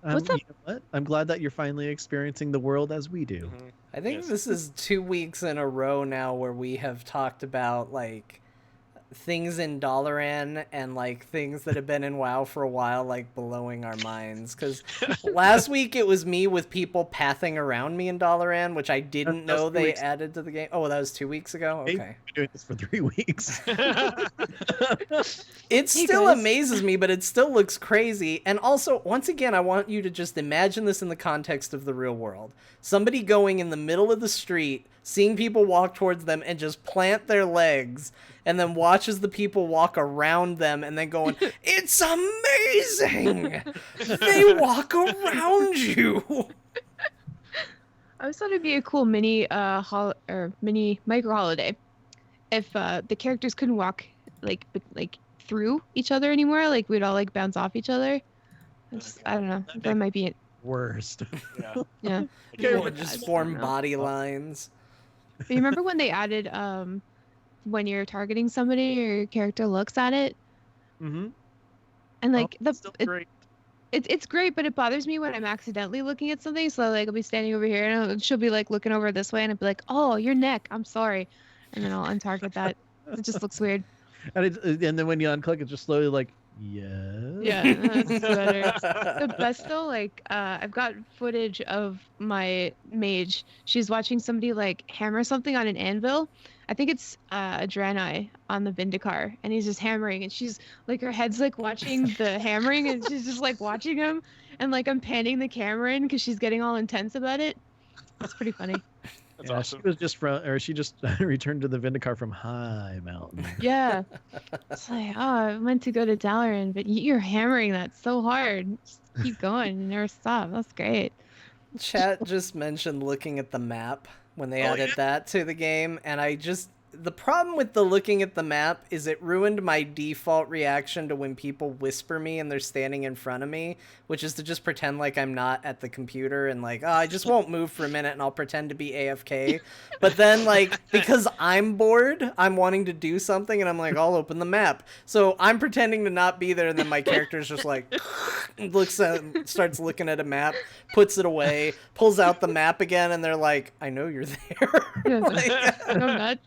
What's up? You know what? I'm glad that you're finally experiencing the world as we do. Mhm. I think Yes. this is 2 weeks in a row now where we have talked about like things in Dalaran and like things that have been in WoW for a while, like blowing our minds. Because last week it was me with people pathing around me in Dalaran, which I didn't That was know 2 they weeks. added to the game. Oh, that was 2 weeks ago. Hey, Okay. We've been doing this for 3 weeks. It Hey, still guys. amazes me, but it still looks crazy. And also, once again, I want you to just imagine this in the context of the real world. Somebody going in the middle of the street, seeing people walk towards them, and just plant their legs, and then watches the people walk around them, and then going, "It's amazing! They walk around you!" I always thought it'd be a cool mini mini micro holiday if the characters couldn't walk like through each other anymore. Like we'd all like bounce off each other. I don't know. That'd That make- might be it. Worst. Yeah. Yeah. Okay, People but just I form don't know. body lines. But you remember when they added when you're targeting somebody or your character looks at it Mm-hmm. and like Still great. it's great, but it bothers me when I'm accidentally looking at something. So like I'll be standing over here and she'll be like looking over this way and I'll be like, oh, your neck. I'm sorry, and then I'll untarget that. It just looks weird. And then when you unclick, it's just slowly like, yes. Yeah, that's better. The best though, like I've got footage of my mage. She's watching somebody like hammer something on an anvil. I think it's a Draenei on the Vindicar, and he's just hammering, and she's like her head's like watching the hammering, and she's just like watching him, and like I'm panning the camera in because she's getting all intense about it. It's pretty funny. That's Yeah, awesome. She was just she just returned to the Vindicar from High Mountain. Yeah. It's like, oh, I meant to go to Dalaran, but you're hammering that so hard. Just keep going. You never stop. That's great. Chat just mentioned looking at the map when they Oh, added yeah. that to the game, and the problem with the looking at the map is it ruined my default reaction to when people whisper me and they're standing in front of me, which is to just pretend like I'm not at the computer and like, oh, I just won't move for a minute and I'll pretend to be AFK. But then like, because I'm bored, I'm wanting to do something and I'm like, I'll open the map. So I'm pretending to not be there and then my character's just like, starts looking at a map, puts it away, pulls out the map again, and they're like, I know you're there. Yeah, Like, I'm not.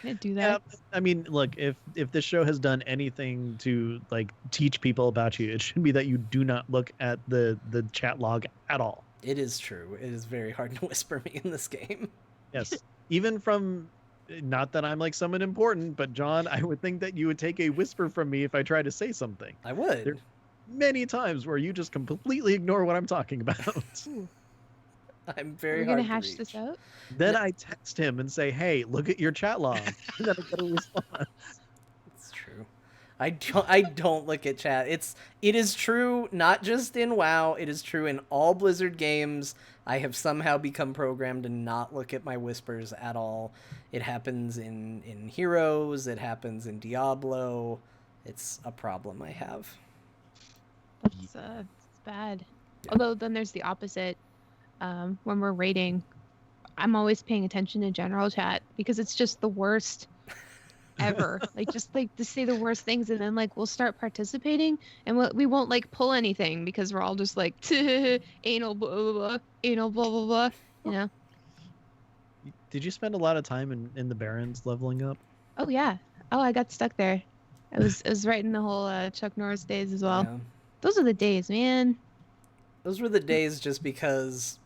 Can't do Yeah, that. I mean, look, if this show has done anything to like teach people about you, it should be that you do not look at the chat log at all. it is true. It is very hard to whisper me in this game. Yes, even from, not that I'm like someone important, but John, I would think that you would take a whisper from me if I try to say something. I would. There- Many times where you just completely ignore what I'm talking about. I'm Are very we hard gonna to hash reach. this out? Then I text him and say, "Hey, look at your chat log." And then I get a response. It's true. I don't look at chat. It is true not just in WoW, it is true in all Blizzard games. I have somehow become programmed to not look at my whispers at all. It happens in Heroes, it happens in Diablo. It's a problem I have. That's it's bad. Yeah. Although then there's the opposite. When we're raiding, I'm always paying attention to general chat because it's just the worst ever. Like just like to say the worst things, and then like we'll start participating, and we won't like pull anything because we're all just like anal blah blah blah, anal blah blah blah. You know? Did you spend a lot of time in the Barrens leveling up? Oh yeah. Oh, I got stuck there. It was right in the whole Chuck Norris days as well. Yeah. Those are the days, man. Those were the days just because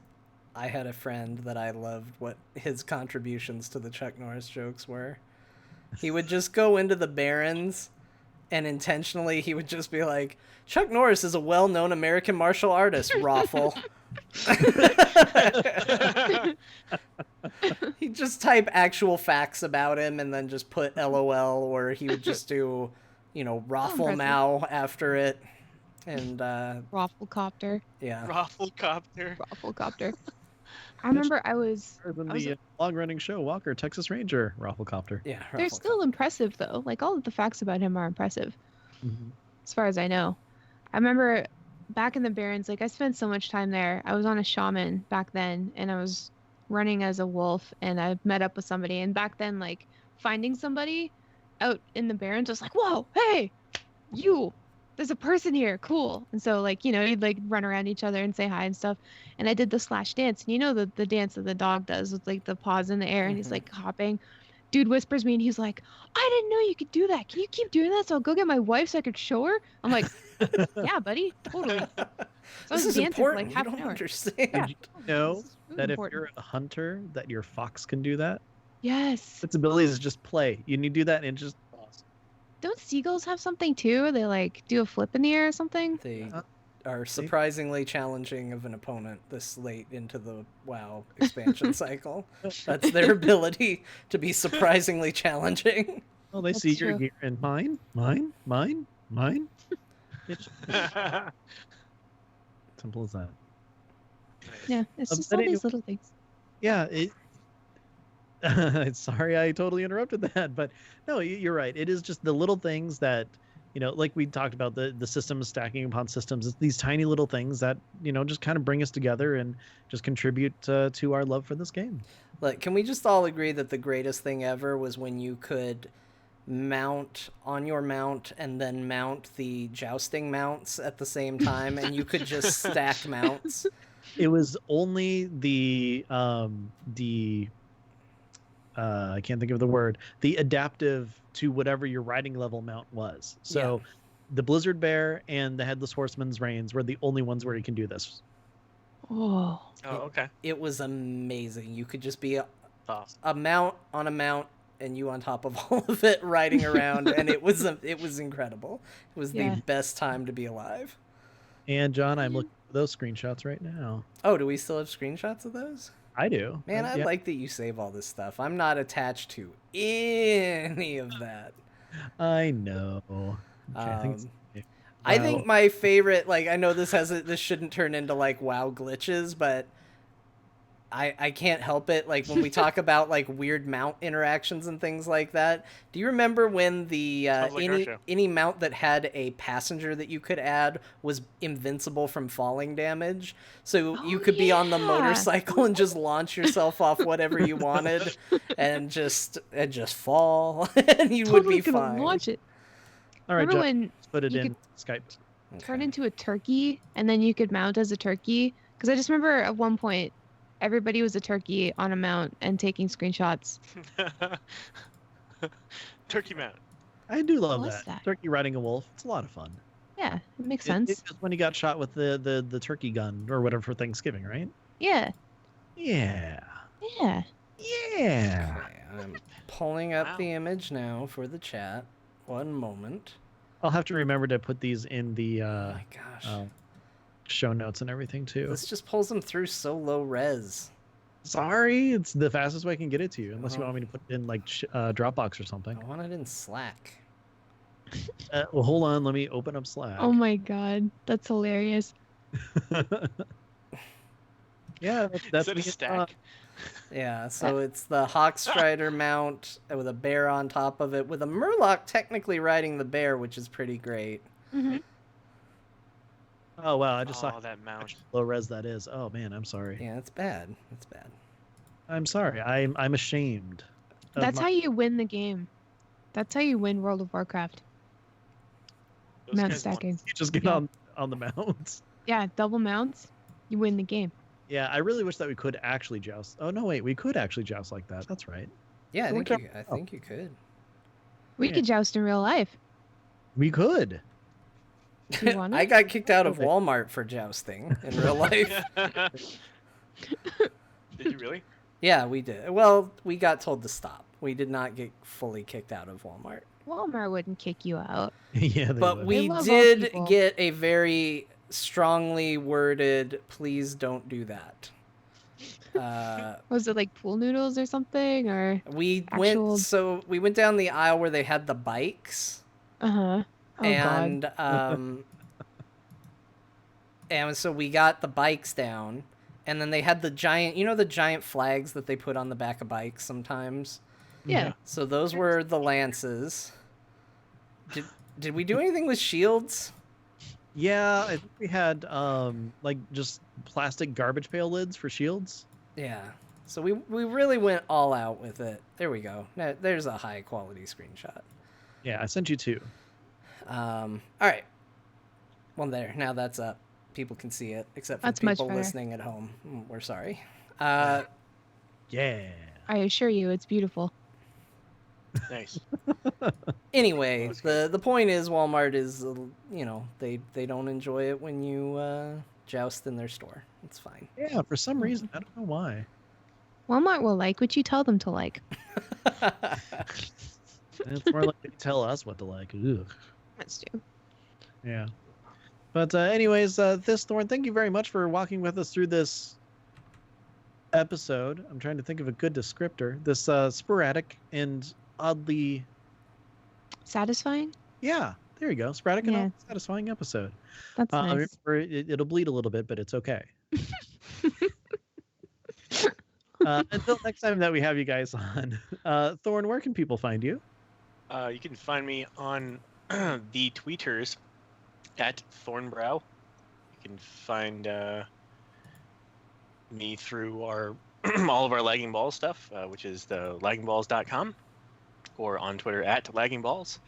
I had a friend that I loved what his contributions to the Chuck Norris jokes were. He would just go into the Barrens, and intentionally he would just be like, Chuck Norris is a well-known American martial artist, Raffle. He'd just type actual facts about him and then just put LOL, or he would just do, Raffle Mao after it. And, Rafflecopter. yeah. Rafflecopter. I remember I was the long-running show Walker, Texas Ranger, Rafflecopter. Yeah. They're still impressive, though. Like, all of the facts about him are impressive, as far as I know. I remember back in the Barrens, like, I spent so much time there. I was on a shaman back then, and I was running as a wolf, and I met up with somebody. And back then, like, finding somebody out in the Barrens was like, whoa, hey, there's a person here, cool. And so, like, you'd, like, run around each other and say hi and stuff. And I did the slash dance. And the dance that the dog does with, like, the paws in the air, and he's, like, hopping. Dude whispers me, and he's like, I didn't know you could do that. Can you keep doing that so I'll go get my wife so I could show her? I'm like, yeah, buddy, totally. So This is important. Half you don't an hour. understand. Yeah. Did you know This is really that important. if you're a hunter, that your fox can do that? Yes. Its ability is just play. You need to do that and just... Don't seagulls have something too? They like do a flip in the air or something? They are surprisingly challenging of an opponent this late into the WoW expansion cycle. That's their ability to be surprisingly challenging. Oh, they That's see your true. gear and mine. It's simple as that. Yeah, it's just but all these anyway- little things. Yeah, sorry I totally interrupted that, but no, you're right. It is just the little things that, like we talked about, the systems stacking upon systems. It's these tiny little things that, just kind of bring us together and just contribute to our love for this game. Look, can we just all agree that the greatest thing ever was when you could mount on your mount and then mount the jousting mounts at the same time, and you could just stack mounts? It was only I can't think of the word, the adaptive to whatever your riding level mount was. So the Blizzard Bear and the Headless Horseman's reins were the only ones where you can do this. Oh. Oh, okay. It was amazing. You could just be a Awesome. mount on a mount and you on top of all of it riding around, and it was incredible. It was Yeah. the best time to be alive. And John, I'm looking for those screenshots right now. Oh, do we still have screenshots of those? I do. Man, I Yeah. like that you save all this stuff. I'm not attached to any of that. I know. Okay, I think it's okay. I Wow. think my favorite, like, I know this shouldn't turn into like WoW glitches, but I can't help it. Like, when we talk about like weird mount interactions and things like that, do you remember when the Sounds like our show. any mount that had a passenger that you could add was invincible from falling damage? So you Oh, could be on the yeah. motorcycle and just launch yourself off whatever you wanted and just fall, and you would Totally be gonna fine. launch it. All right, Remember John, when let's put it you in Skype. turn Okay. into a turkey and then you could mount as a turkey? Because I just remember at one point everybody was a turkey on a mount and taking screenshots. Turkey mount. I do love was that. that? Turkey riding a wolf. It's a lot of fun. Yeah, it makes It sense. was when he got shot with the turkey gun or whatever for Thanksgiving, right? Yeah, Yeah. yeah. Yeah. Okay, I'm pulling up Wow. the image now for the chat. One moment. I'll have to remember to put these in the Oh my gosh. show notes and everything too. This just pulls them through so low res. Sorry, it's the fastest way I can get it to you, unless you Oh. want me to put it in like Dropbox or I something. want it in Slack. Well, hold on, let me open up Slack. Oh my god, that's hilarious. Yeah, that's Is it a me, stack? Yeah, so it's the Hawkstrider mount with a bear on top of it, with a Murloc technically riding the bear, which is pretty great. Hmm. Oh wow, I just saw Oh, that how mount. low res that is. Oh man, I'm sorry. Yeah, it's bad. It's bad. I'm sorry. I'm ashamed. of That's my- how you win the game. That's how you win World of Warcraft. Those Mount guys want- stacking. you just get Yeah. on the mounts. Yeah, double mounts, you win the game. Yeah, I really wish that we could actually joust. Oh no, wait, we could actually joust like that. That's right. Yeah, I Well, think we I think you could. We Yeah. could joust in real life. We could. Do you want I it? got kicked out of Okay. Walmart for jousting in real life. Did you really? Yeah, we did. Well, we got told to stop. We did not get fully kicked out of Walmart. Walmart wouldn't kick you out. Yeah, they But would. we love old did people. get a very strongly worded, please don't do that. Was it like pool noodles or something? Or We Actual- went down the aisle where they had the bikes. oh god. And and so we got the bikes down, and then they had the giant flags that they put on the back of bikes sometimes. Yeah. So those were the lances. Did we do anything with shields? Yeah, I think we had like just plastic garbage pail lids for shields. Yeah. So we really went all out with it. There we go. Now, there's a high quality screenshot. Yeah, I sent you 2. All right. Well, there. Now that's up. People can see it, except for That's much people better. listening at home. We're sorry. Yeah. I assure you, it's beautiful. Nice. Anyway, That's good. the point is Walmart is, they don't enjoy it when you joust in their store. It's fine. Yeah, for some reason, I don't know why. Walmart will like what you tell them to like. It's more like they tell us what to like. Ugh. That's true. Yeah. But anyways, Thyst Thorn, thank you very much for walking with us through this episode. I'm trying to think of a good descriptor. This sporadic and oddly, Satisfying? yeah, there you go. Sporadic and Yeah. oddly satisfying episode. That's nice. Remember, it'll bleed a little bit, but it's okay. Until next time that we have you guys on, Thorn, where can people find you? You can find me on the tweeters at Thornbrow. You can find me through our all of our Lagging Balls stuff, which is the laggingballs.com, or on Twitter at laggingballs.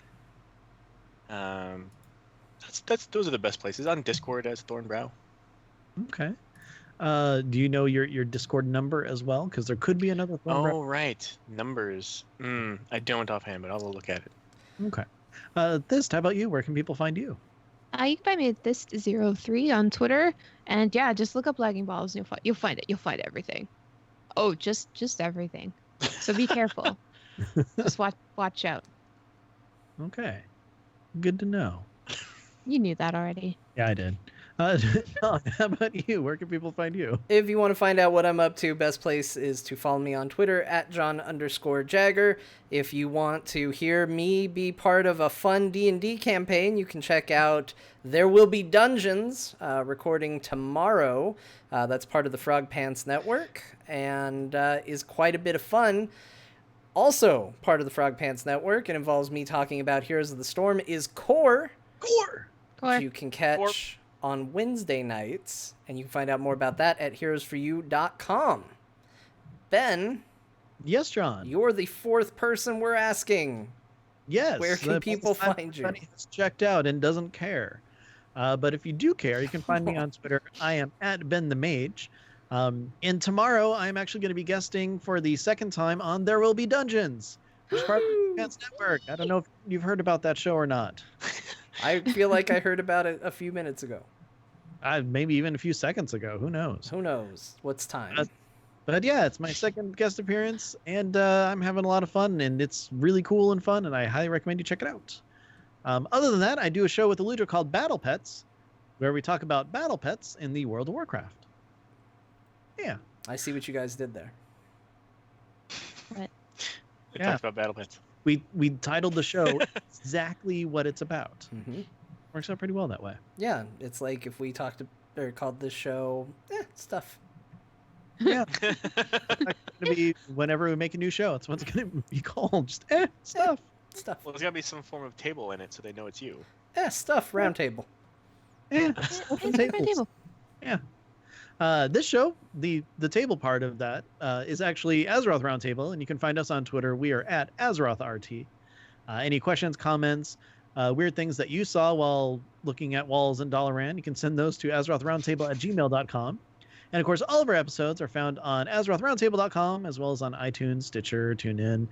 Those are the best places. On Discord as Thornbrow. Okay. Do you know your Discord number as well? Because there could be another Thornbrow. Oh, right. Numbers. I don't offhand, but I'll look at it. Okay. Thyst, how about you? Where can people find you? You can find me at Thyst03 on Twitter, and yeah, just look up Lagging Balls, and you'll find it. You'll find everything. Oh, just everything. So be careful. Just watch out. Okay. Good to know. You knew that already. Yeah, I did. John, how about you? Where can people find you? If you want to find out what I'm up to, best place is to follow me on Twitter at John_Jagger. If you want to hear me be part of a fun D&D campaign, you can check out There Will Be Dungeons, recording tomorrow. That's part of the Frog Pants Network, and is quite a bit of fun. Also part of the Frog Pants Network, and involves me talking about Heroes of the Storm, is Core. Core! Which you can catch on Wednesday nights, and you can find out more about that at heroesforyou.com. Ben, Yes, John. you're the fourth person we're asking. Yes. Where can people find you? Everybody has checked out and doesn't care. But if you do care, you can find me on Twitter. I am at Ben the Mage. And tomorrow, I'm actually going to be guesting for the second time on There Will Be Dungeons, which is part of the Pants Network. I don't know if you've heard about that show or not. I feel like I heard about it a few minutes ago. Maybe even a few seconds ago. Who knows? Who knows? What's time? But yeah, it's my second guest appearance, and I'm having a lot of fun, and it's really cool and fun, and I highly recommend you check it out. Other than that, I do a show with Eludra called Battle Pets, where we talk about battle pets in the World of Warcraft. Yeah. I see what you guys did there. We Yeah. talked about battle pets. We titled the show exactly what it's about. Mm-hmm. Works out pretty well that way. Yeah, it's like if we called this show stuff. Yeah. It's gonna be whenever we make a new show. It's what's going to be called. Just stuff. Stuff. Well, there's got to be some form of table in it so they know it's you. Stuff. Round table. Yeah. It's Open a great tables. table. This show, the table part of that, is actually Azeroth Roundtable, and you can find us on Twitter. We are at AzerothRT. Any questions, comments, weird things that you saw while looking at walls in Dalaran, you can send those to AzerothRoundtable@gmail.com. And of course, all of our episodes are found on AzerothRoundtable.com, as well as on iTunes, Stitcher, TuneIn,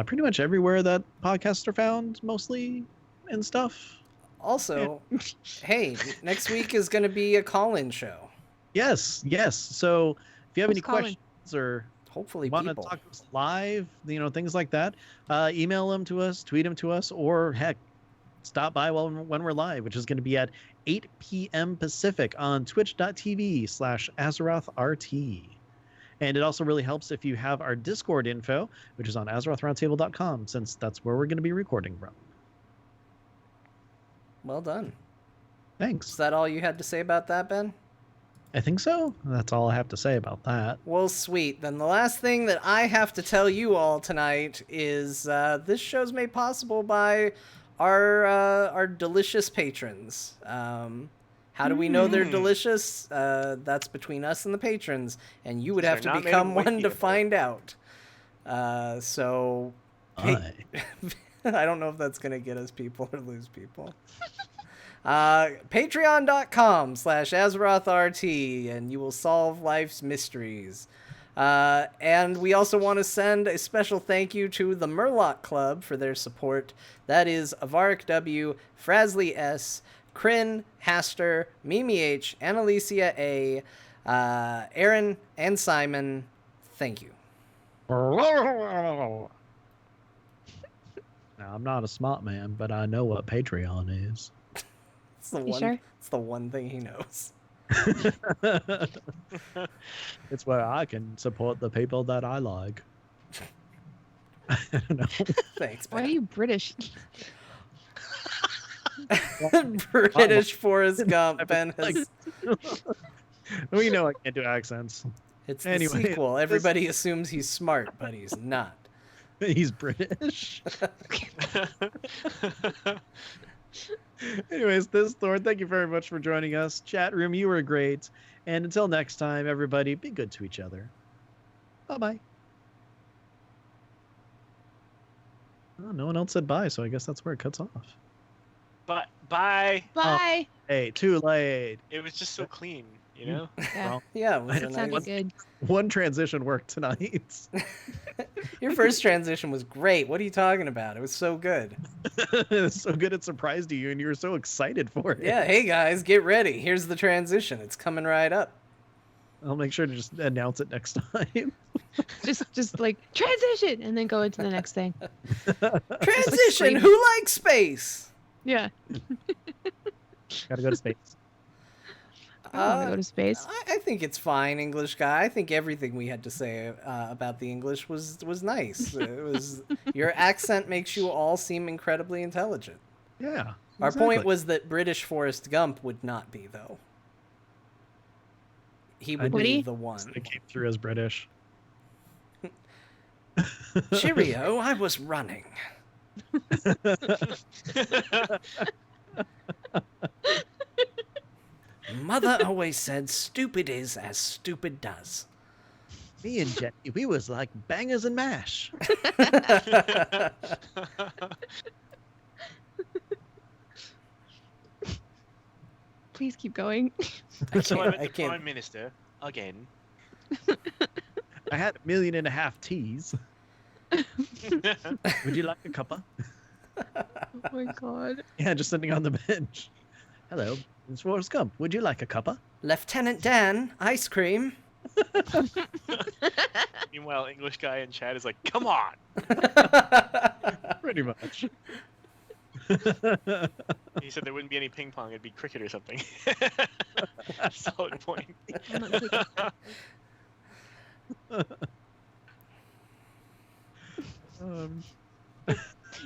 pretty much everywhere that podcasts are found, mostly, and stuff. Also, hey, next week is going to be a call-in show. Yes. So if you have Who's any calling? questions or Hopefully want to people. talk to us live, things like that, email them to us, tweet them to us, or heck, stop by when we're live, which is going to be at 8 p.m. Pacific on twitch.tv/AzerothRT. And it also really helps if you have our Discord info, which is on AzerothRoundtable.com, since that's where we're going to be recording from. Well done. Thanks. Is that all you had to say about that, Ben? I think so. That's all I have to say about that. Well, sweet. Then the last thing that I have to tell you all tonight is this show's made possible by our delicious patrons. How do we know they're delicious? That's between us and the patrons, and you would have to become one to find out. So, I don't know if that's going to get us people or lose people. Patreon.com/AzerothRT, and you will solve life's mysteries. And we also want to send a special thank you to the Murloc Club for their support. That is Avarik W, Frasley S, Kryn, Haster, Mimi H, Annalicia A, Aaron, and Simon. Thank you. Now, I'm not a smart man, but I know what Patreon is. It's the It's the one thing he knows. It's where I can support the people that I like. I don't know. Thanks, Why are man. you British? British Forrest Gump. Ben has... We know I can't do accents. It's the Anyway, sequel. Everybody assumes he's smart, but he's not. He's British. Anyways, this is Thorn. Thank you very much for joining us. Chat room, you were great. And until next time, everybody, be good to each other. Bye-bye. Oh, no one else said bye, so I guess that's where it cuts off. But bye. Bye. Hey, too late. It was just so clean, you know? Yeah, Well, Yeah, it was a that sounded nice... good. one transition worked tonight. Your first transition was great. What are you talking about? It was so good. It's so good it surprised you, and you were so excited for it. Yeah, hey guys, get ready. Here's the transition. It's coming right up. I'll make sure to just announce it next time. Just like transition and then go into the next thing. Transition. scream. Who likes space? Yeah. Gotta go to space. I don't want to go to space. I think it's fine, English guy. I think everything we had to say about the English was nice. It was your accent makes you all seem incredibly intelligent. Yeah. Our exactly. point was that British Forrest Gump would not be, though. He would Would be he? the one. It came through as British. Cheerio, I was running. Mother always said stupid is as stupid does. Me and Jenny, we was like bangers and mash. Please keep going. So I met I the can't. Prime Minister again. I had 1.5 million teas. Would you like a cuppa? Oh my god. Yeah, just sitting on the bench. Hello, it's Forrest Gump. Would you like a cuppa? Lieutenant Dan, ice cream. Meanwhile, English guy in chat is like, "Come on." Pretty much. He said there wouldn't be any ping pong; it'd be cricket or something. Solid point. I'm not taking-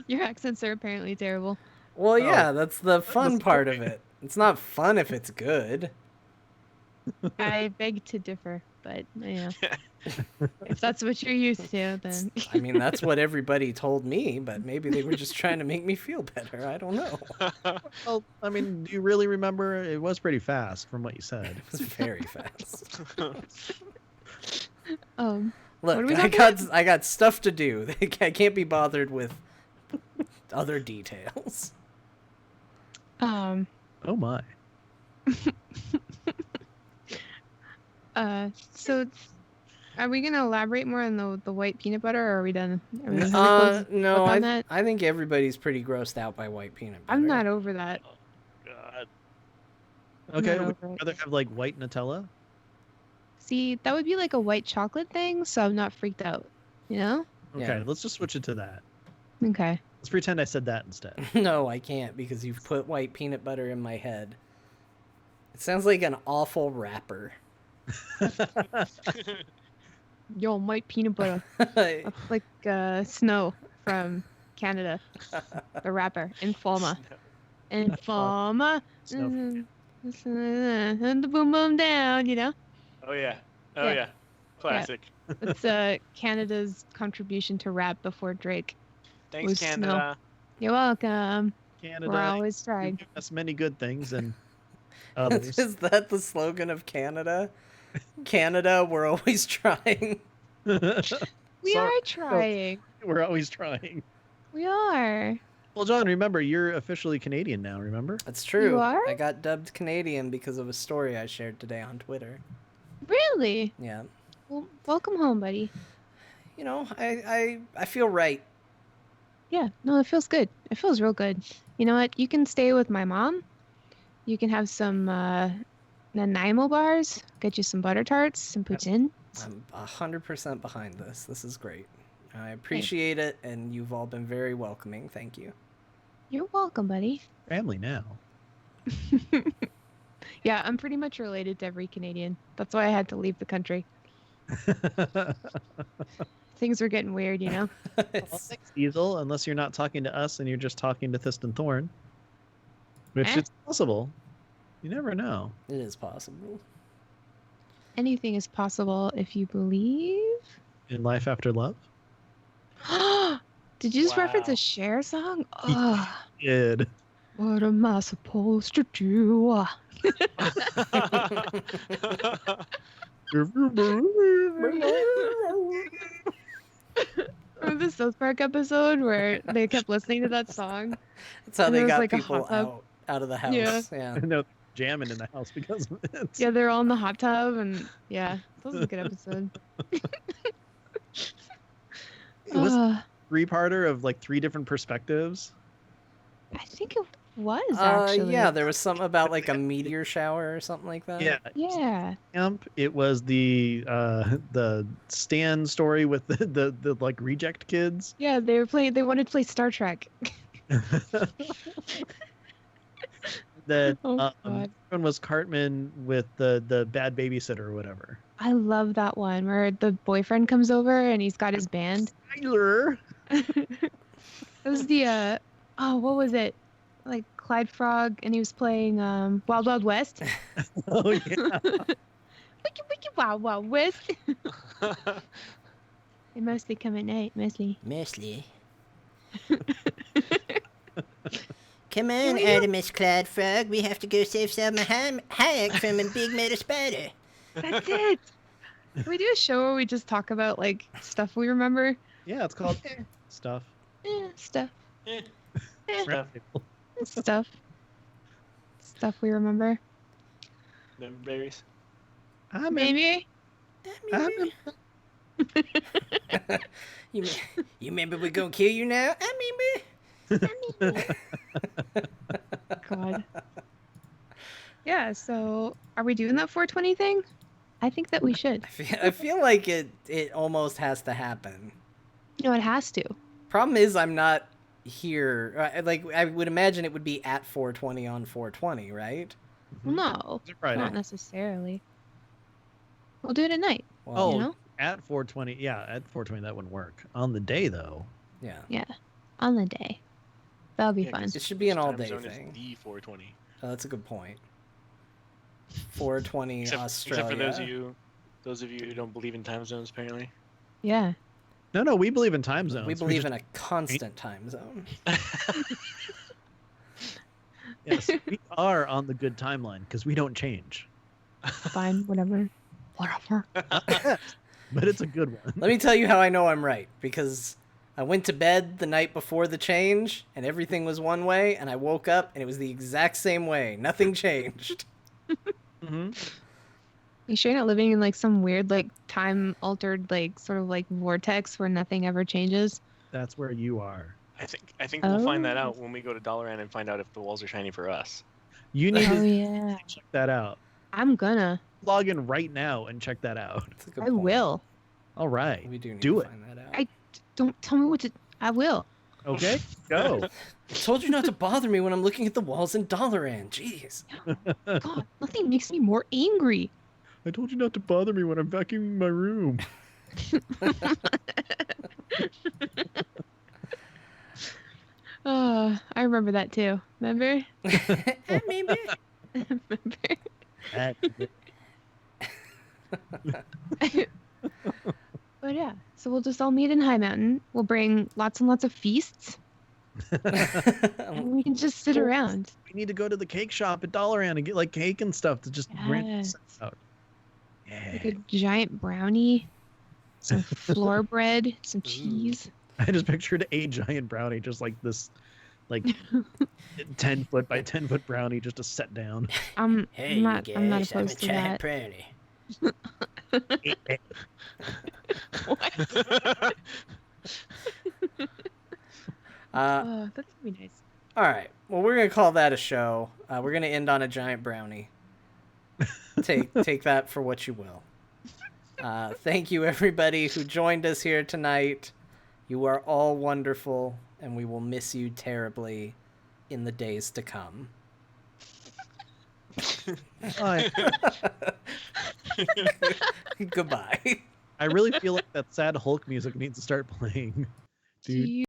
Your accents are apparently terrible. Well, yeah, that's the fun part of it. It's not fun if it's good. I beg to differ, but yeah. If that's what you're used to, then I mean, that's what everybody told me, but maybe they were just trying to make me feel better. I don't know. Well, I mean, do you really remember? It was pretty fast from what you said. It was very fast. what are Look, we I talking got stuff to do. I can't be bothered with other details. Oh my. So are we gonna elaborate more on the white peanut butter, or are we done? Are we No, up on that? I think everybody's pretty grossed out by white peanut butter. I'm not over that. God. Okay, Not would over you it. rather have like white Nutella? See, that would be like a white chocolate thing, so I'm not freaked out. You know? Okay, Yeah. let's just switch it to that. Okay. Let's pretend I said that instead. No, I can't because you've put white peanut butter in my head. It sounds like an awful rapper. Yo, white peanut butter. That's like Snow from Canada. The rapper. Informa. Informa. Snow. And the boom boom down, you know? Oh yeah. Oh Yeah. yeah. Classic. It's Canada's contribution to rap before Drake. Thanks, With Snow. Canada. You're welcome. Canada, We're always you've trying. given us many good things and others. Is that the slogan of Canada? Canada, we're always trying. We are trying. We're always trying. We are. Well, John, remember, you're officially Canadian now, remember? That's true. You are? I got dubbed Canadian because of a story I shared today on Twitter. Really? Yeah. Well, welcome home, buddy. You know, I feel right. Yeah, no, it feels good. It feels real good. You know what? You can stay with my mom. You can have some Nanaimo bars. Get you some butter tarts, some poutine. I'm 100% behind this. This is great. I appreciate it, and you've all been very welcoming. Thank you. You're welcome, buddy. Family now. Yeah, I'm pretty much related to every Canadian. That's why I had to leave the country. Things were getting weird, you know? Well, thanks, Diesel, unless you're not talking to us and you're just talking to Thyst and Thorn. Which Eh. is possible. You never know. It is possible. Anything is possible if you believe. In Life After Love? Did you just reference Wow. a Cher song? Oh, Good. what am I supposed to do? Remember the South Park episode where they kept listening to that song? That's how And they there was, got like, a people hot tub. out of the house. Yeah. Yeah. I know, jamming in the house because of it. Yeah, they're all in the hot tub, and yeah, that was a good episode. It was a Uh, three-parter of like 3 different perspectives. I think it was actually. Yeah, there was something about like a meteor shower or something like that. Yeah. Yeah. Camp. It was the Stan story with the like reject kids. Yeah, they were playing. They wanted to play Star Trek. That Oh, God. one was Cartman with the bad babysitter or whatever. I love that one where the boyfriend comes over and he's got his band. Tyler. It was the what was it? Like Clyde Frog, and he was playing Wild Wild West. Oh yeah. Wiki wiki Wild Wild West. They mostly come at night, mostly. Mostly. Come on, Artemis Clyde Frog. We have to go save Selma Hayek from a big metal spider. That's it. Can we do a show where we just talk about like stuff we remember? Yeah, it's called stuff. Stuff. Eh, Eh, Stuff. stuff. Stuff we remember. Them berries. Maybe. You remember we're gonna kill you now? I remember. God. Yeah, so are we doing that 420 thing? I think that we should. I feel like it almost has to happen. No, it has to. Problem is, I'm not here. Like, I would imagine it would be at 420 on 420, right? Well, no, It's Friday. not necessarily. We'll do it at night. Well, Oh, You know? at 420. Yeah, at 420 that wouldn't work. On the day though. yeah. Yeah, on the day. That'll be Yeah, fun. 'cause It should be an time all-day zone is thing. The 420. Oh, that's a good point. 420 Except Australia. for those of you who don't believe in time zones, apparently. Yeah. No, we believe in time zones. We believe in a constant time zone. Yes, we are on the good timeline because we don't change. Fine, whatever. Whatever. But it's a good one. Let me tell you how I know I'm right. Because I went to bed the night before the change, and everything was one way, and I woke up, and it was the exact same way. Nothing changed. Mm-hmm. You sure you're not living in like some weird like time altered like sort of like vortex where nothing ever changes? That's where you are. I think we'll find that Oh. out when we go to Dalaran and find out if the walls are shiny for us. You need Oh to yeah. check that out. I'm gonna. log in right now and check that out. That's a good I point. will. All right. We do need Do to it. find that out. I don't tell me what to. I will. Okay, go. I told you not to bother me when I'm looking at the walls in Dollaran. Jeez. God, nothing makes me more angry. I told you not to bother me when I'm vacuuming my room. I remember that too. Remember? Maybe. Remember? But yeah, so we'll just all meet in High Mountain. We'll bring lots and lots of feasts, and we can just sit around. We need to go to the cake shop at Dollaran and get like cake and stuff to just rent Yes. out. Like Yeah. a giant brownie, some floor bread, some cheese. I just pictured a giant brownie, just like this, like 10-foot by 10-foot brownie, just to set down. I'm not opposed to that. brownie. That's gonna be nice. All right. Well, we're gonna call that a show. We're gonna end on a giant brownie. Take that for what you will. Thank you, everybody who joined us here tonight. You are all wonderful, and we will miss you terribly in the days to come. I Goodbye. really feel like that sad Hulk music needs to start playing. Do Dude. you